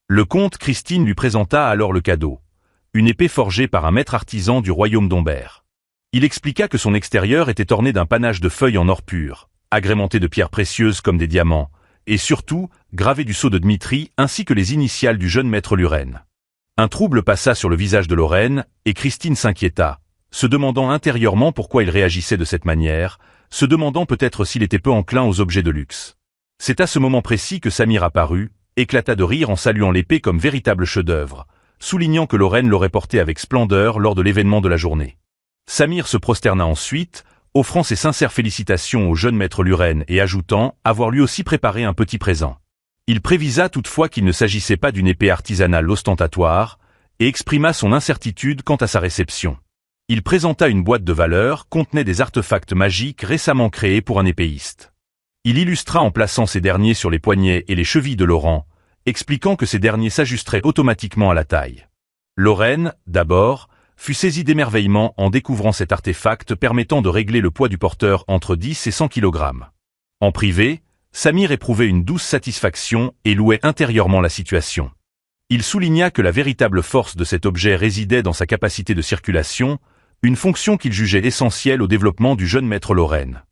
Le comte Christine lui présenta alors le cadeau, une épée forgée par un maître artisan du royaume d'Ombert. Il expliqua que son extérieur était orné d'un panache de feuilles en or pur, agrémenté de pierres précieuses comme des diamants, et surtout, gravé du sceau de Dmitri ainsi que les initiales du jeune maître Lurène. Un trouble passa sur le visage de Lorraine, et Christine s'inquiéta, se demandant intérieurement pourquoi il réagissait de cette manière, se demandant peut-être s'il était peu enclin aux objets de luxe. C'est à ce moment précis que Samir apparut, éclata de rire en saluant l'épée comme véritable chef-d'œuvre, soulignant que Lorraine l'aurait portée avec splendeur lors de l'événement de la journée. Samir se prosterna ensuite, offrant ses sincères félicitations au jeune maître Lurène et ajoutant avoir lui aussi préparé un petit présent. Il prévisa toutefois qu'il ne s'agissait pas d'une épée artisanale ostentatoire, et exprima son incertitude quant à sa réception. Il présenta une boîte de valeur contenait des artefacts magiques récemment créés pour un épéiste. Il illustra en plaçant ces derniers sur les poignets et les chevilles de Laurent, expliquant que ces derniers s'ajusteraient automatiquement à la taille. Lorraine, d'abord, fut saisie d'émerveillement en découvrant cet artefact permettant de régler le poids du porteur entre 10 et 100 kg. En privé, Samir éprouvait une douce satisfaction et louait intérieurement la situation. Il souligna que la véritable force de cet objet résidait dans sa capacité de circulation, une fonction qu'il jugeait essentielle au développement du jeune maître Lorraine.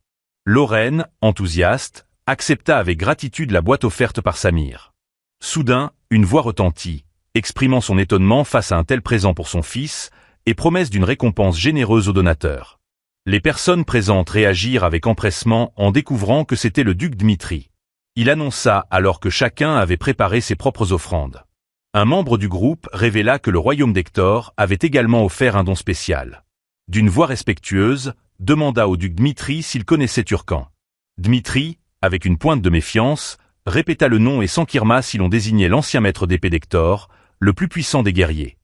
Lorraine, enthousiaste, accepta avec gratitude la boîte offerte par Samir. Soudain, une voix retentit, exprimant son étonnement face à un tel présent pour son fils, et promesse d'une récompense généreuse aux donateurs. Les personnes présentes réagirent avec empressement en découvrant que c'était le duc Dmitri. Il annonça alors que chacun avait préparé ses propres offrandes. Un membre du groupe révéla que le royaume d'Hector avait également offert un don spécial. D'une voix respectueuse, demanda au duc Dmitri s'il connaissait Turcan. Dmitri, avec une pointe de méfiance, répéta le nom et s'enquirma si l'on désignait l'ancien maître d'épée d'Hector, le plus puissant des guerriers.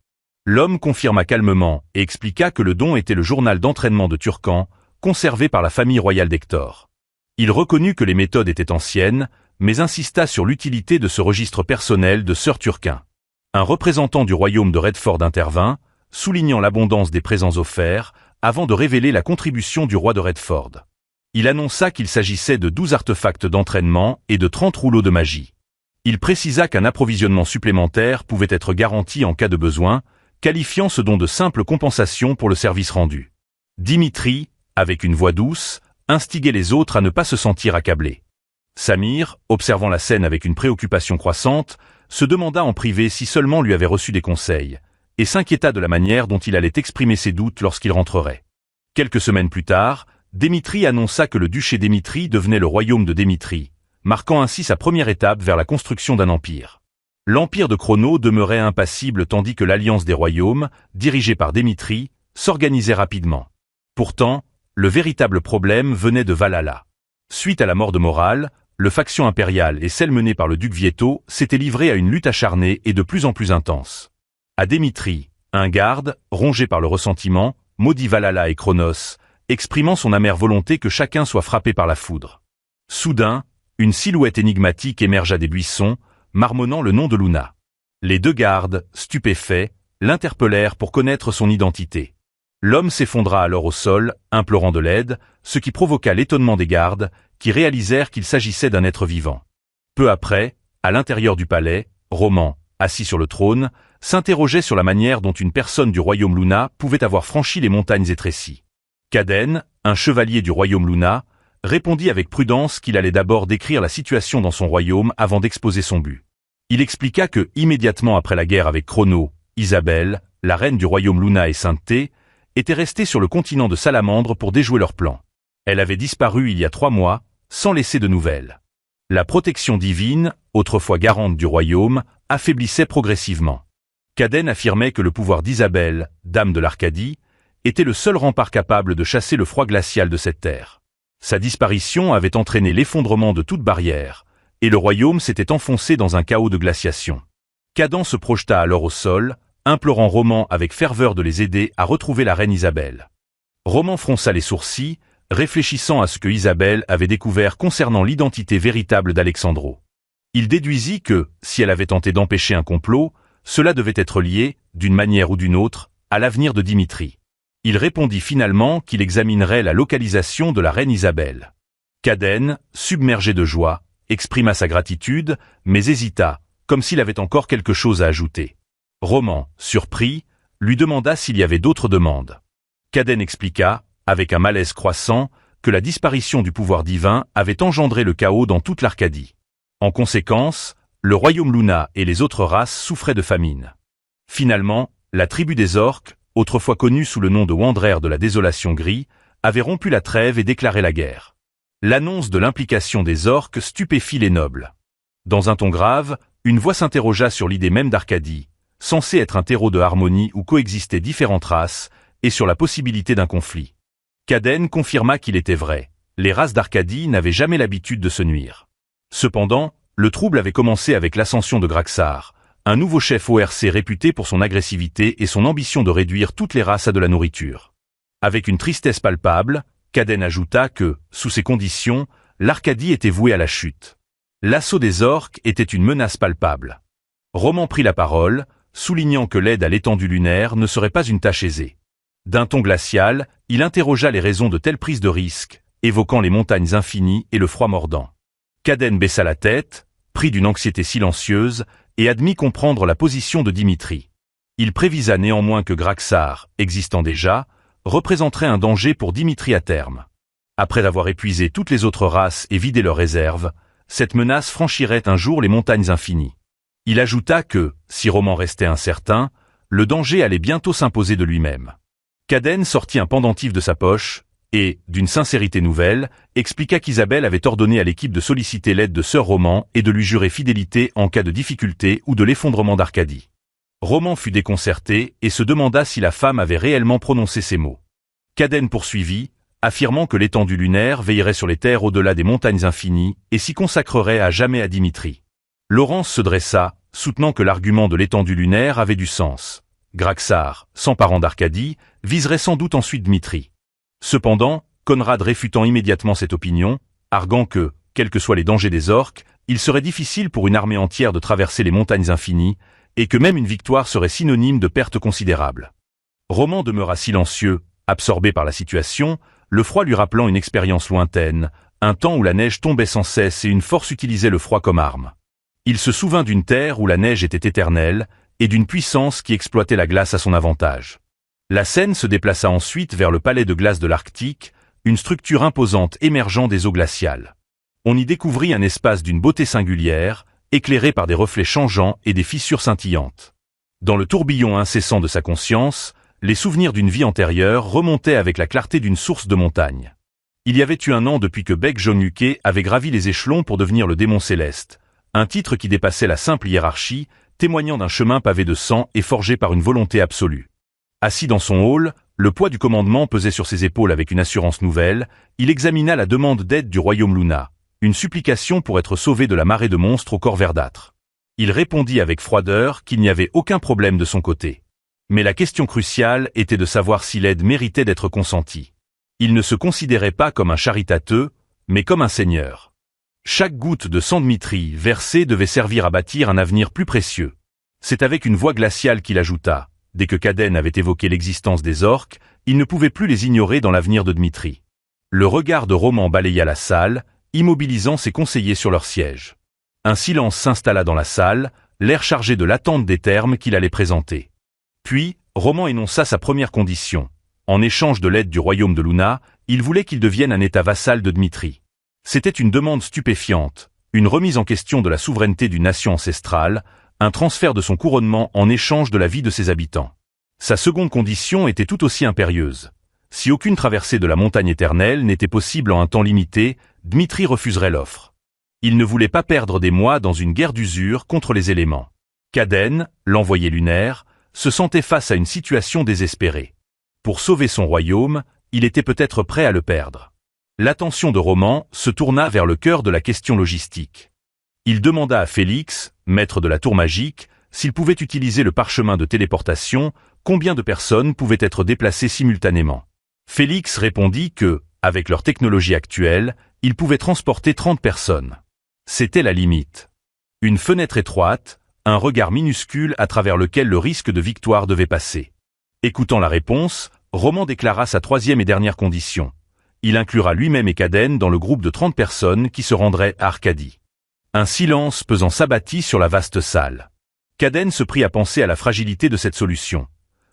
L'homme confirma calmement et expliqua que le don était le journal d'entraînement de Turcan, conservé par la famille royale d'Hector. Il reconnut que les méthodes étaient anciennes, mais insista sur l'utilité de ce registre personnel de Sir Turquin. Un représentant du royaume de Redford intervint, soulignant l'abondance des présents offerts, avant de révéler la contribution du roi de Redford. Il annonça qu'il s'agissait de 12 artefacts d'entraînement et de 30 rouleaux de magie. Il précisa qu'un approvisionnement supplémentaire pouvait être garanti en cas de besoin, qualifiant ce don de simple compensation pour le service rendu. Dimitri, avec une voix douce, instiguait les autres à ne pas se sentir accablés. Samir, observant la scène avec une préoccupation croissante, se demanda en privé si seulement lui avait reçu des conseils, et s'inquiéta de la manière dont il allait exprimer ses doutes lorsqu'il rentrerait. Quelques semaines plus tard, Dimitri annonça que le duché Dimitri devenait le royaume de Dimitri, marquant ainsi sa première étape vers la construction d'un empire. L'empire de Chrono demeurait impassible tandis que l'alliance des royaumes, dirigée par Dimitri, s'organisait rapidement. Pourtant, le véritable problème venait de Valhalla. Suite à la mort de Moral, le faction impériale et celle menée par le duc Vietto s'étaient livrées à une lutte acharnée et de plus en plus intense. À Dimitri, un garde, rongé par le ressentiment, maudit Valhalla et Chronos, exprimant son amère volonté que chacun soit frappé par la foudre. Soudain, une silhouette énigmatique émergea des buissons, marmonnant le nom de Luna. Les deux gardes, stupéfaits, l'interpellèrent pour connaître son identité. L'homme s'effondra alors au sol, implorant de l'aide, ce qui provoqua l'étonnement des gardes, qui réalisèrent qu'il s'agissait d'un être vivant. Peu après, à l'intérieur du palais, Roman, assis sur le trône, s'interrogeait sur la manière dont une personne du royaume Luna pouvait avoir franchi les montagnes étrécies. Kaden, un chevalier du royaume Luna, répondit avec prudence qu'il allait d'abord décrire la situation dans son royaume avant d'exposer son but. Il expliqua que, immédiatement après la guerre avec Chrono, Isabelle, la reine du royaume Luna et Sainteté, était restée sur le continent de Salamandre pour déjouer leur plan. Elle avait disparu il y a 3 mois, sans laisser de nouvelles. La protection divine, autrefois garante du royaume, affaiblissait progressivement. Kaden affirmait que le pouvoir d'Isabelle, dame de l'Arcadie, était le seul rempart capable de chasser le froid glacial de cette terre. Sa disparition avait entraîné l'effondrement de toute barrière, et le royaume s'était enfoncé dans un chaos de glaciation. Kaden se projeta alors au sol, implorant Roman avec ferveur de les aider à retrouver la reine Isabelle. Roman fronça les sourcils, réfléchissant à ce que Isabelle avait découvert concernant l'identité véritable d'Alexandro. Il déduisit que, si elle avait tenté d'empêcher un complot, cela devait être lié, d'une manière ou d'une autre, à l'avenir de Dimitri. Il répondit finalement qu'il examinerait la localisation de la reine Isabelle. Kaden, submergé de joie, exprima sa gratitude, mais hésita, comme s'il avait encore quelque chose à ajouter. Roman, surpris, lui demanda s'il y avait d'autres demandes. Kaden expliqua, avec un malaise croissant, que la disparition du pouvoir divin avait engendré le chaos dans toute l'Arcadie. En conséquence, le royaume Luna et les autres races souffraient de famine. Finalement, la tribu des orques, autrefois connue sous le nom de Wanderer de la Désolation Gris, avait rompu la trêve et déclaré la guerre. L'annonce de l'implication des orques stupéfit les nobles. Dans un ton grave, une voix s'interrogea sur l'idée même d'Arcadie, censée être un terreau de harmonie où coexistaient différentes races, et sur la possibilité d'un conflit. Kaden confirma qu'il était vrai, les races d'Arcadie n'avaient jamais l'habitude de se nuire. Cependant, le trouble avait commencé avec l'ascension de Graxar, un nouveau chef ORC réputé pour son agressivité et son ambition de réduire toutes les races à de la nourriture. Avec une tristesse palpable, Kaden ajouta que, sous ces conditions, l'Arcadie était vouée à la chute. L'assaut des orques était une menace palpable. Roman prit la parole, soulignant que l'aide à l'étendue lunaire ne serait pas une tâche aisée. D'un ton glacial, il interrogea les raisons de telle prise de risque, évoquant les montagnes infinies et le froid mordant. Kaden baissa la tête, pris d'une anxiété silencieuse, et admit comprendre la position de Dimitri. Il prévisa néanmoins que Graxar, existant déjà, représenterait un danger pour Dimitri à terme. Après avoir épuisé toutes les autres races et vidé leurs réserves, cette menace franchirait un jour les montagnes infinies. Il ajouta que, si Roman restait incertain, le danger allait bientôt s'imposer de lui-même. Kaden sortit un pendentif de sa poche, et, d'une sincérité nouvelle, expliqua qu'Isabelle avait ordonné à l'équipe de solliciter l'aide de Sœur Roman et de lui jurer fidélité en cas de difficulté ou de l'effondrement d'Arcadie. Roman fut déconcerté et se demanda si la femme avait réellement prononcé ces mots. Kaden poursuivit, affirmant que l'étendue lunaire veillerait sur les terres au-delà des montagnes infinies et s'y consacrerait à jamais à Dimitri. Laurence se dressa, soutenant que l'argument de l'étendue lunaire avait du sens. Graxar, s'emparant d'Arcadie, viserait sans doute ensuite Dimitri. Cependant, Conrad réfutant immédiatement cette opinion, arguant que, quels que soient les dangers des orques, il serait difficile pour une armée entière de traverser les montagnes infinies, et que même une victoire serait synonyme de pertes considérables. Roman demeura silencieux, absorbé par la situation, le froid lui rappelant une expérience lointaine, un temps où la neige tombait sans cesse et une force utilisait le froid comme arme. Il se souvint d'une terre où la neige était éternelle, et d'une puissance qui exploitait la glace à son avantage. La scène se déplaça ensuite vers le palais de glace de l'Arctique, une structure imposante émergeant des eaux glaciales. On y découvrit un espace d'une beauté singulière, éclairé par des reflets changeants et des fissures scintillantes. Dans le tourbillon incessant de sa conscience, les souvenirs d'une vie antérieure remontaient avec la clarté d'une source de montagne. Il y avait eu 1 an depuis que Beg Jong-uke avait gravi les échelons pour devenir le démon céleste, Un titre qui dépassait la simple hiérarchie, témoignant d'un chemin pavé de sang et forgé par une volonté absolue. Assis dans son hall, le poids du commandement pesait sur ses épaules avec une assurance nouvelle, il examina la demande d'aide du royaume Luna, une supplication pour être sauvé de la marée de monstres au corps verdâtre. Il répondit avec froideur qu'il n'y avait aucun problème de son côté. Mais la question cruciale était de savoir si l'aide méritait d'être consentie. Il ne se considérait pas comme un charitateux, mais comme un seigneur. Chaque goutte de sang Dmitri versée devait servir à bâtir un avenir plus précieux. C'est avec une voix glaciale qu'il ajouta. Dès que Khaden avait évoqué l'existence des orques, il ne pouvait plus les ignorer dans l'avenir de Dmitri. Le regard de Roman balaya la salle, immobilisant ses conseillers sur leur siège. Un silence s'installa dans la salle, l'air chargé de l'attente des termes qu'il allait présenter. Puis, Roman énonça sa première condition. En échange de l'aide du royaume de Luna, il voulait qu'il devienne un état vassal de Dmitri. C'était une demande stupéfiante, une remise en question de la souveraineté d'une nation ancestrale, un transfert de son couronnement en échange de la vie de ses habitants. Sa seconde condition était tout aussi impérieuse. Si aucune traversée de la montagne éternelle n'était possible en un temps limité, Dmitri refuserait l'offre. Il ne voulait pas perdre des mois dans une guerre d'usure contre les éléments. Khaden, l'envoyé lunaire, se sentait face à une situation désespérée. Pour sauver son royaume, il était peut-être prêt à le perdre. L'attention de Roman se tourna vers le cœur de la question logistique. Il demanda à Félix, maître de la tour magique, s'il pouvait utiliser le parchemin de téléportation, combien de personnes pouvaient être déplacées simultanément. Félix répondit que, avec leur technologie actuelle, ils pouvaient transporter 30 personnes. C'était la limite. Une fenêtre étroite, un regard minuscule à travers lequel le risque de victoire devait passer. Écoutant la réponse, Roman déclara sa troisième et dernière condition. Il inclura lui-même et Khaden dans le groupe de 30 personnes qui se rendraient à Arcadie. Un silence pesant s'abattit sur la vaste salle. Khaden se prit à penser à la fragilité de cette solution.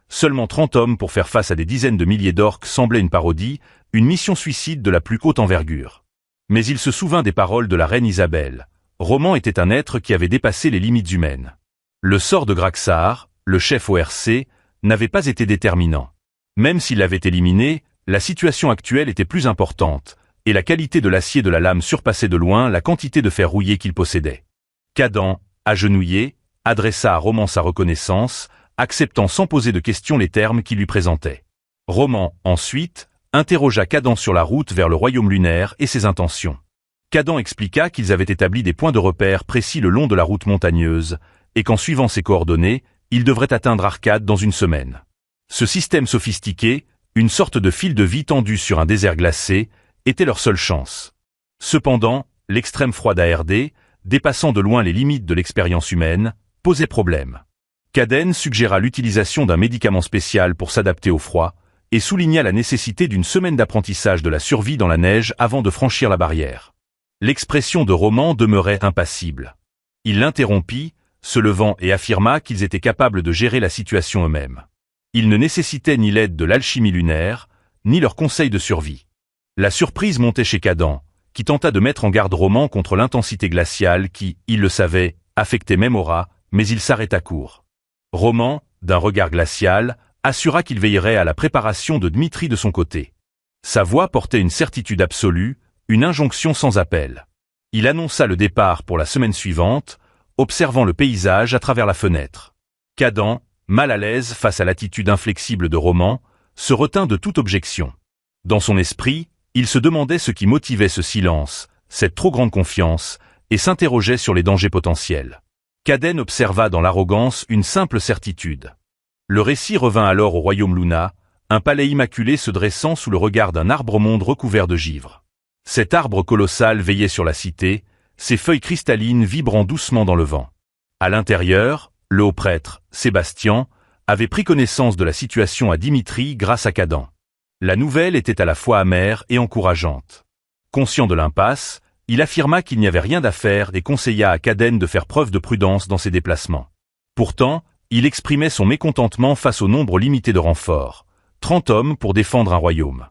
Seulement 30 hommes pour faire face à des dizaines de milliers d'orques semblait une parodie, une mission suicide de la plus haute envergure. Mais il se souvint des paroles de la reine Isabelle. Roman était un être qui avait dépassé les limites humaines. Le sort de Graxar, le chef ORC, n'avait pas été déterminant. Même s'il l'avait éliminé, la situation actuelle était plus importante, et la qualité de l'acier de la lame surpassait de loin la quantité de fer rouillé qu'il possédait. Khaden, agenouillé, adressa à Roman sa reconnaissance, acceptant sans poser de questions les termes qu'il lui présentait. Roman, ensuite, interrogea Khaden sur la route vers le royaume lunaire et ses intentions. Khaden expliqua qu'ils avaient établi des points de repère précis le long de la route montagneuse, et qu'en suivant ces coordonnées, ils devraient atteindre Arcade dans une semaine. Ce système sophistiqué, une sorte de fil de vie tendu sur un désert glacé, était leur seule chance. Cependant, l'extrême froid d'ARD, dépassant de loin les limites de l'expérience humaine, posait problème. Khaden suggéra l'utilisation d'un médicament spécial pour s'adapter au froid, et souligna la nécessité d'une semaine d'apprentissage de la survie dans la neige avant de franchir la barrière. L'expression de Roman demeurait impassible. Il l'interrompit, se levant et affirma qu'ils étaient capables de gérer la situation eux-mêmes. Ils ne nécessitaient ni l'aide de l'alchimie lunaire, ni leur conseil de survie. La surprise montait chez Khaden, qui tenta de mettre en garde Roman contre l'intensité glaciale qui, il le savait, affectait même Aura, mais il s'arrêta court. Roman, d'un regard glacial, assura qu'il veillerait à la préparation de Dmitri de son côté. Sa voix portait une certitude absolue, une injonction sans appel. Il annonça le départ pour la semaine suivante, observant le paysage à travers la fenêtre. Khaden, mal à l'aise face à l'attitude inflexible de Roman, se retint de toute objection. Dans son esprit, il se demandait ce qui motivait ce silence, cette trop grande confiance, et s'interrogeait sur les dangers potentiels. Khaden observa dans l'arrogance une simple certitude. Le récit revint alors au royaume Luna, un palais immaculé se dressant sous le regard d'un arbre-monde recouvert de givre. Cet arbre colossal veillait sur la cité, ses feuilles cristallines vibrant doucement dans le vent. À l'intérieur, le haut prêtre, Sébastien, avait pris connaissance de la situation à Dimitri grâce à Khaden. La nouvelle était à la fois amère et encourageante. Conscient de l'impasse, il affirma qu'il n'y avait rien à faire et conseilla à Khaden de faire preuve de prudence dans ses déplacements. Pourtant, il exprimait son mécontentement face au nombre limité de renforts, 30 hommes pour défendre un royaume.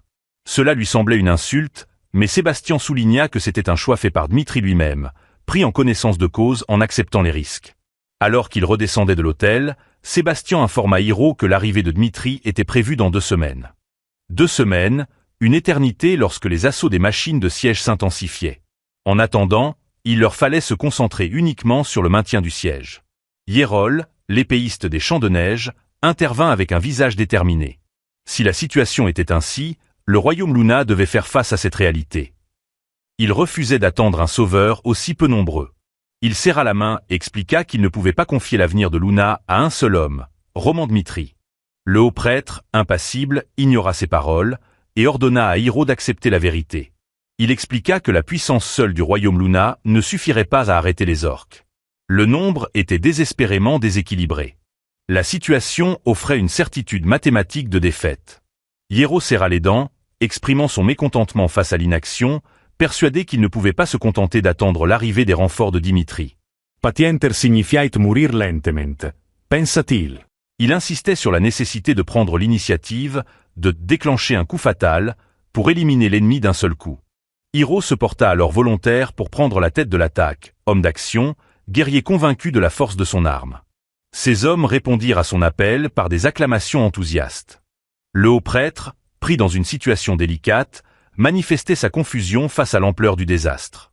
Cela lui semblait une insulte, mais Sébastien souligna que c'était un choix fait par Dmitri lui-même, pris en connaissance de cause en acceptant les risques. Alors qu'il redescendait de l'autel, Sébastien informa Hiro que l'arrivée de Dmitri était prévue dans 2 semaines. 2 semaines, une éternité lorsque les assauts des machines de siège s'intensifiaient. En attendant, il leur fallait se concentrer uniquement sur le maintien du siège. Yerol, l'épéiste des Champs de Neige, intervint avec un visage déterminé. Si la situation était ainsi, le royaume Luna devait faire face à cette réalité. Il refusait d'attendre un sauveur aussi peu nombreux. Il serra la main et expliqua qu'il ne pouvait pas confier l'avenir de Luna à un seul homme, Roman Dmitri. Le haut prêtre, impassible, ignora ces paroles et ordonna à Hiro d'accepter la vérité. Il expliqua que la puissance seule du royaume Luna ne suffirait pas à arrêter les orques. Le nombre était désespérément déséquilibré. La situation offrait une certitude mathématique de défaite. Hiro serra les dents, exprimant son mécontentement face à l'inaction, persuadé qu'il ne pouvait pas se contenter d'attendre l'arrivée des renforts de Dimitri. Patienter signifiait mourir lentement, pensa-t-il. Il insistait sur la nécessité de prendre l'initiative, de déclencher un coup fatal, pour éliminer l'ennemi d'un seul coup. Hiro se porta alors volontaire pour prendre la tête de l'attaque, homme d'action, guerrier convaincu de la force de son arme. Ces hommes répondirent à son appel par des acclamations enthousiastes. Le haut prêtre, pris dans une situation délicate, manifestait sa confusion face à l'ampleur du désastre.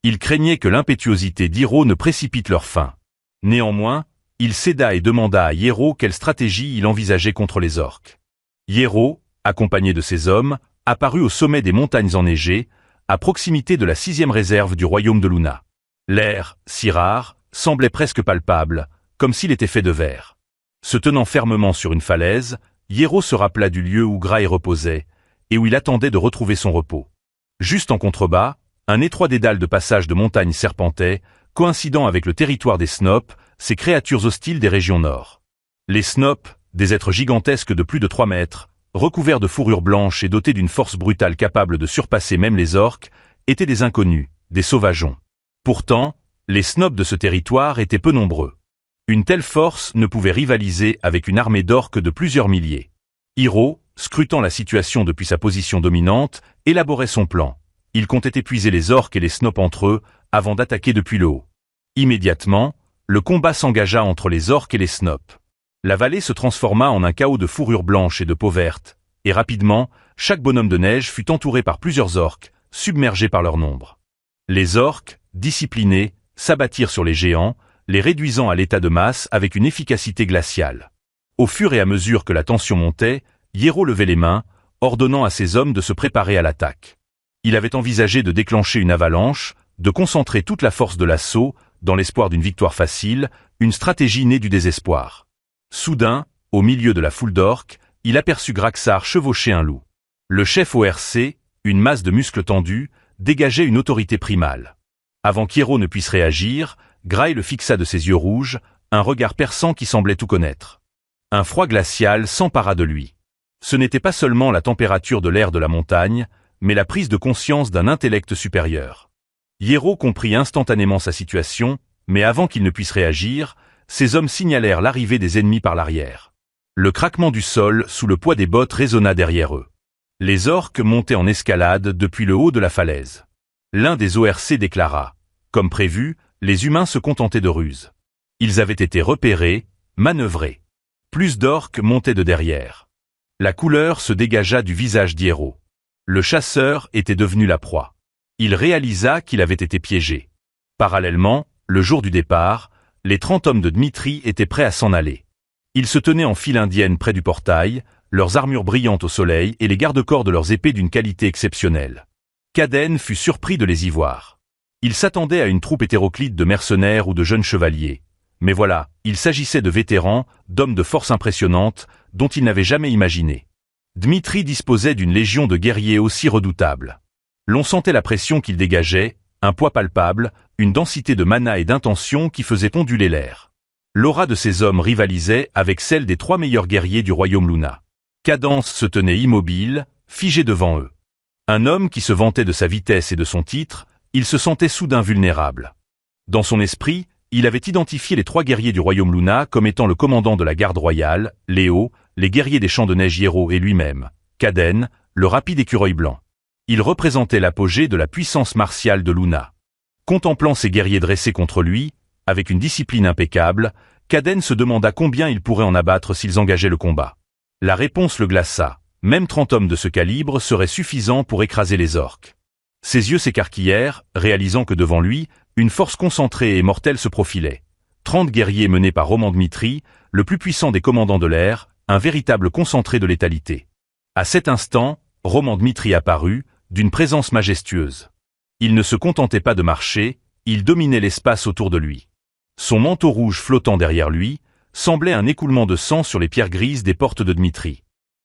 Il craignait que l'impétuosité d'Hiro ne précipite leur fin. Néanmoins, il céda et demanda à Hiro quelle stratégie il envisageait contre les orques. Hiro, accompagné de ses hommes, apparut au sommet des montagnes enneigées, à proximité de la 6e réserve du royaume de Luna. L'air, si rare, semblait presque palpable, comme s'il était fait de verre. Se tenant fermement sur une falaise, Hiro se rappela du lieu où Grail reposait, et où il attendait de retrouver son repos. Juste en contrebas, un étroit dédale de passage de montagnes serpentait, coïncidant avec le territoire des Snopes, ces créatures hostiles des régions nord. Les Snopes, des êtres gigantesques de plus de 3 mètres, recouverts de fourrures blanches et dotés d'une force brutale capable de surpasser même les orques, étaient des inconnus, des sauvageons. Pourtant, les Snopes de ce territoire étaient peu nombreux. Une telle force ne pouvait rivaliser avec une armée d'orques de plusieurs milliers. Hiro, scrutant la situation depuis sa position dominante, élaborait son plan. Il comptait épuiser les orques et les Snopes entre eux, avant d'attaquer depuis le haut. Immédiatement, le combat s'engagea entre les orques et les Snopes. La vallée se transforma en un chaos de fourrures blanches et de peau verte, et rapidement, chaque bonhomme de neige fut entouré par plusieurs orques, submergés par leur nombre. Les orques, disciplinés, s'abattirent sur les géants, les réduisant à l'état de masse avec une efficacité glaciale. Au fur et à mesure que la tension montait, Hiro levait les mains, ordonnant à ses hommes de se préparer à l'attaque. Il avait envisagé de déclencher une avalanche, de concentrer toute la force de l'assaut, dans l'espoir d'une victoire facile, une stratégie née du désespoir. Soudain, au milieu de la foule d'orques, il aperçut Graxar chevaucher un loup. Le chef ORC, une masse de muscles tendus, dégageait une autorité primale. Avant qu'Hiro ne puisse réagir, Grail le fixa de ses yeux rouges, un regard perçant qui semblait tout connaître. Un froid glacial s'empara de lui. Ce n'était pas seulement la température de l'air de la montagne, mais la prise de conscience d'un intellect supérieur. Hiro comprit instantanément sa situation, mais avant qu'il ne puisse réagir, ses hommes signalèrent l'arrivée des ennemis par l'arrière. Le craquement du sol sous le poids des bottes résonna derrière eux. Les orques montaient en escalade depuis le haut de la falaise. L'un des ORC déclara « Comme prévu, les humains se contentaient de ruses. Ils avaient été repérés, manœuvrés. Plus d'orques montaient de derrière. La couleur se dégagea du visage d'Hiro. Le chasseur était devenu la proie. Il réalisa qu'il avait été piégé. Parallèlement, le jour du départ, les 30 hommes de Dmitri étaient prêts à s'en aller. Ils se tenaient en file indienne près du portail, leurs armures brillantes au soleil et les garde-corps de leurs épées d'une qualité exceptionnelle. Kaden fut surpris de les y voir. Il s'attendait à une troupe hétéroclite de mercenaires ou de jeunes chevaliers. Mais voilà, il s'agissait de vétérans, d'hommes de force impressionnante, dont il n'avait jamais imaginé. Dmitri disposait d'une légion de guerriers aussi redoutables. L'on sentait la pression qu'il dégageait, un poids palpable, une densité de mana et d'intention qui faisait onduler l'air. L'aura de ces hommes rivalisait avec celle des 3 meilleurs guerriers du royaume Luna. Cadence se tenait immobile, figé devant eux. Un homme qui se vantait de sa vitesse et de son titre, il se sentait soudain vulnérable. Dans son esprit, il avait identifié les 3 guerriers du royaume Luna comme étant le commandant de la garde royale, Léo, les guerriers des Champs de Neige Hiro et lui-même, Kaden, le rapide écureuil blanc. Il représentait l'apogée de la puissance martiale de Luna. Contemplant ces guerriers dressés contre lui, avec une discipline impeccable, Kaden se demanda combien il pourrait en abattre s'ils engageaient le combat. La réponse le glaça. Même 30 hommes de ce calibre seraient suffisants pour écraser les orques. Ses yeux s'écarquillèrent, réalisant que devant lui, Une force concentrée et mortelle se profilait. 30 guerriers menés par Roman Dmitri, le plus puissant des commandants de l'air, un véritable concentré de létalité. À cet instant, Roman Dmitri apparut, d'une présence majestueuse. Il ne se contentait pas de marcher, il dominait l'espace autour de lui. Son manteau rouge flottant derrière lui, semblait un écoulement de sang sur les pierres grises des portes de Dmitri.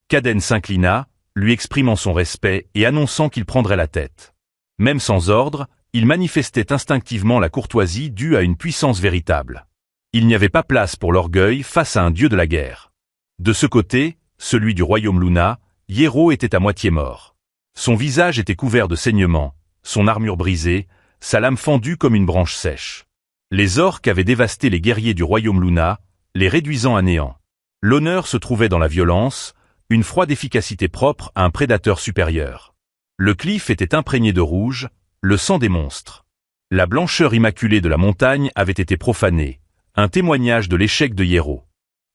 Kaden s'inclina, lui exprimant son respect et annonçant qu'il prendrait la tête. Même sans ordre, il manifestait instinctivement la courtoisie due à une puissance véritable. Il n'y avait pas place pour l'orgueil face à un dieu de la guerre. De ce côté, celui du royaume Luna, Hiero était à moitié mort. Son visage était couvert de saignements, son armure brisée, sa lame fendue comme une branche sèche. Les orques avaient dévasté les guerriers du royaume Luna, les réduisant à néant. L'honneur se trouvait dans la violence, une froide efficacité propre à un prédateur supérieur. Le cliff était imprégné de rouge, le sang des monstres. La blancheur immaculée de la montagne avait été profanée, un témoignage de l'échec de Hiero.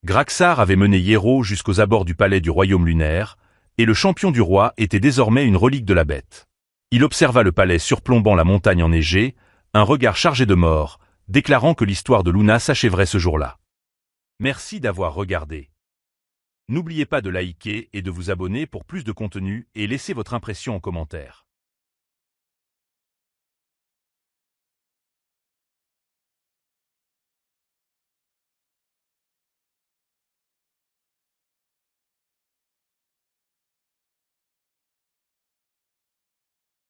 Graxar avait mené Hiero jusqu'aux abords du palais du royaume lunaire, et le champion du roi était désormais une relique de la bête. Il observa le palais surplombant la montagne enneigée, un regard chargé de mort, déclarant que l'histoire de Luna s'achèverait ce jour-là. Merci d'avoir regardé. N'oubliez pas de liker et de vous abonner pour plus de contenu et laissez votre impression en commentaire.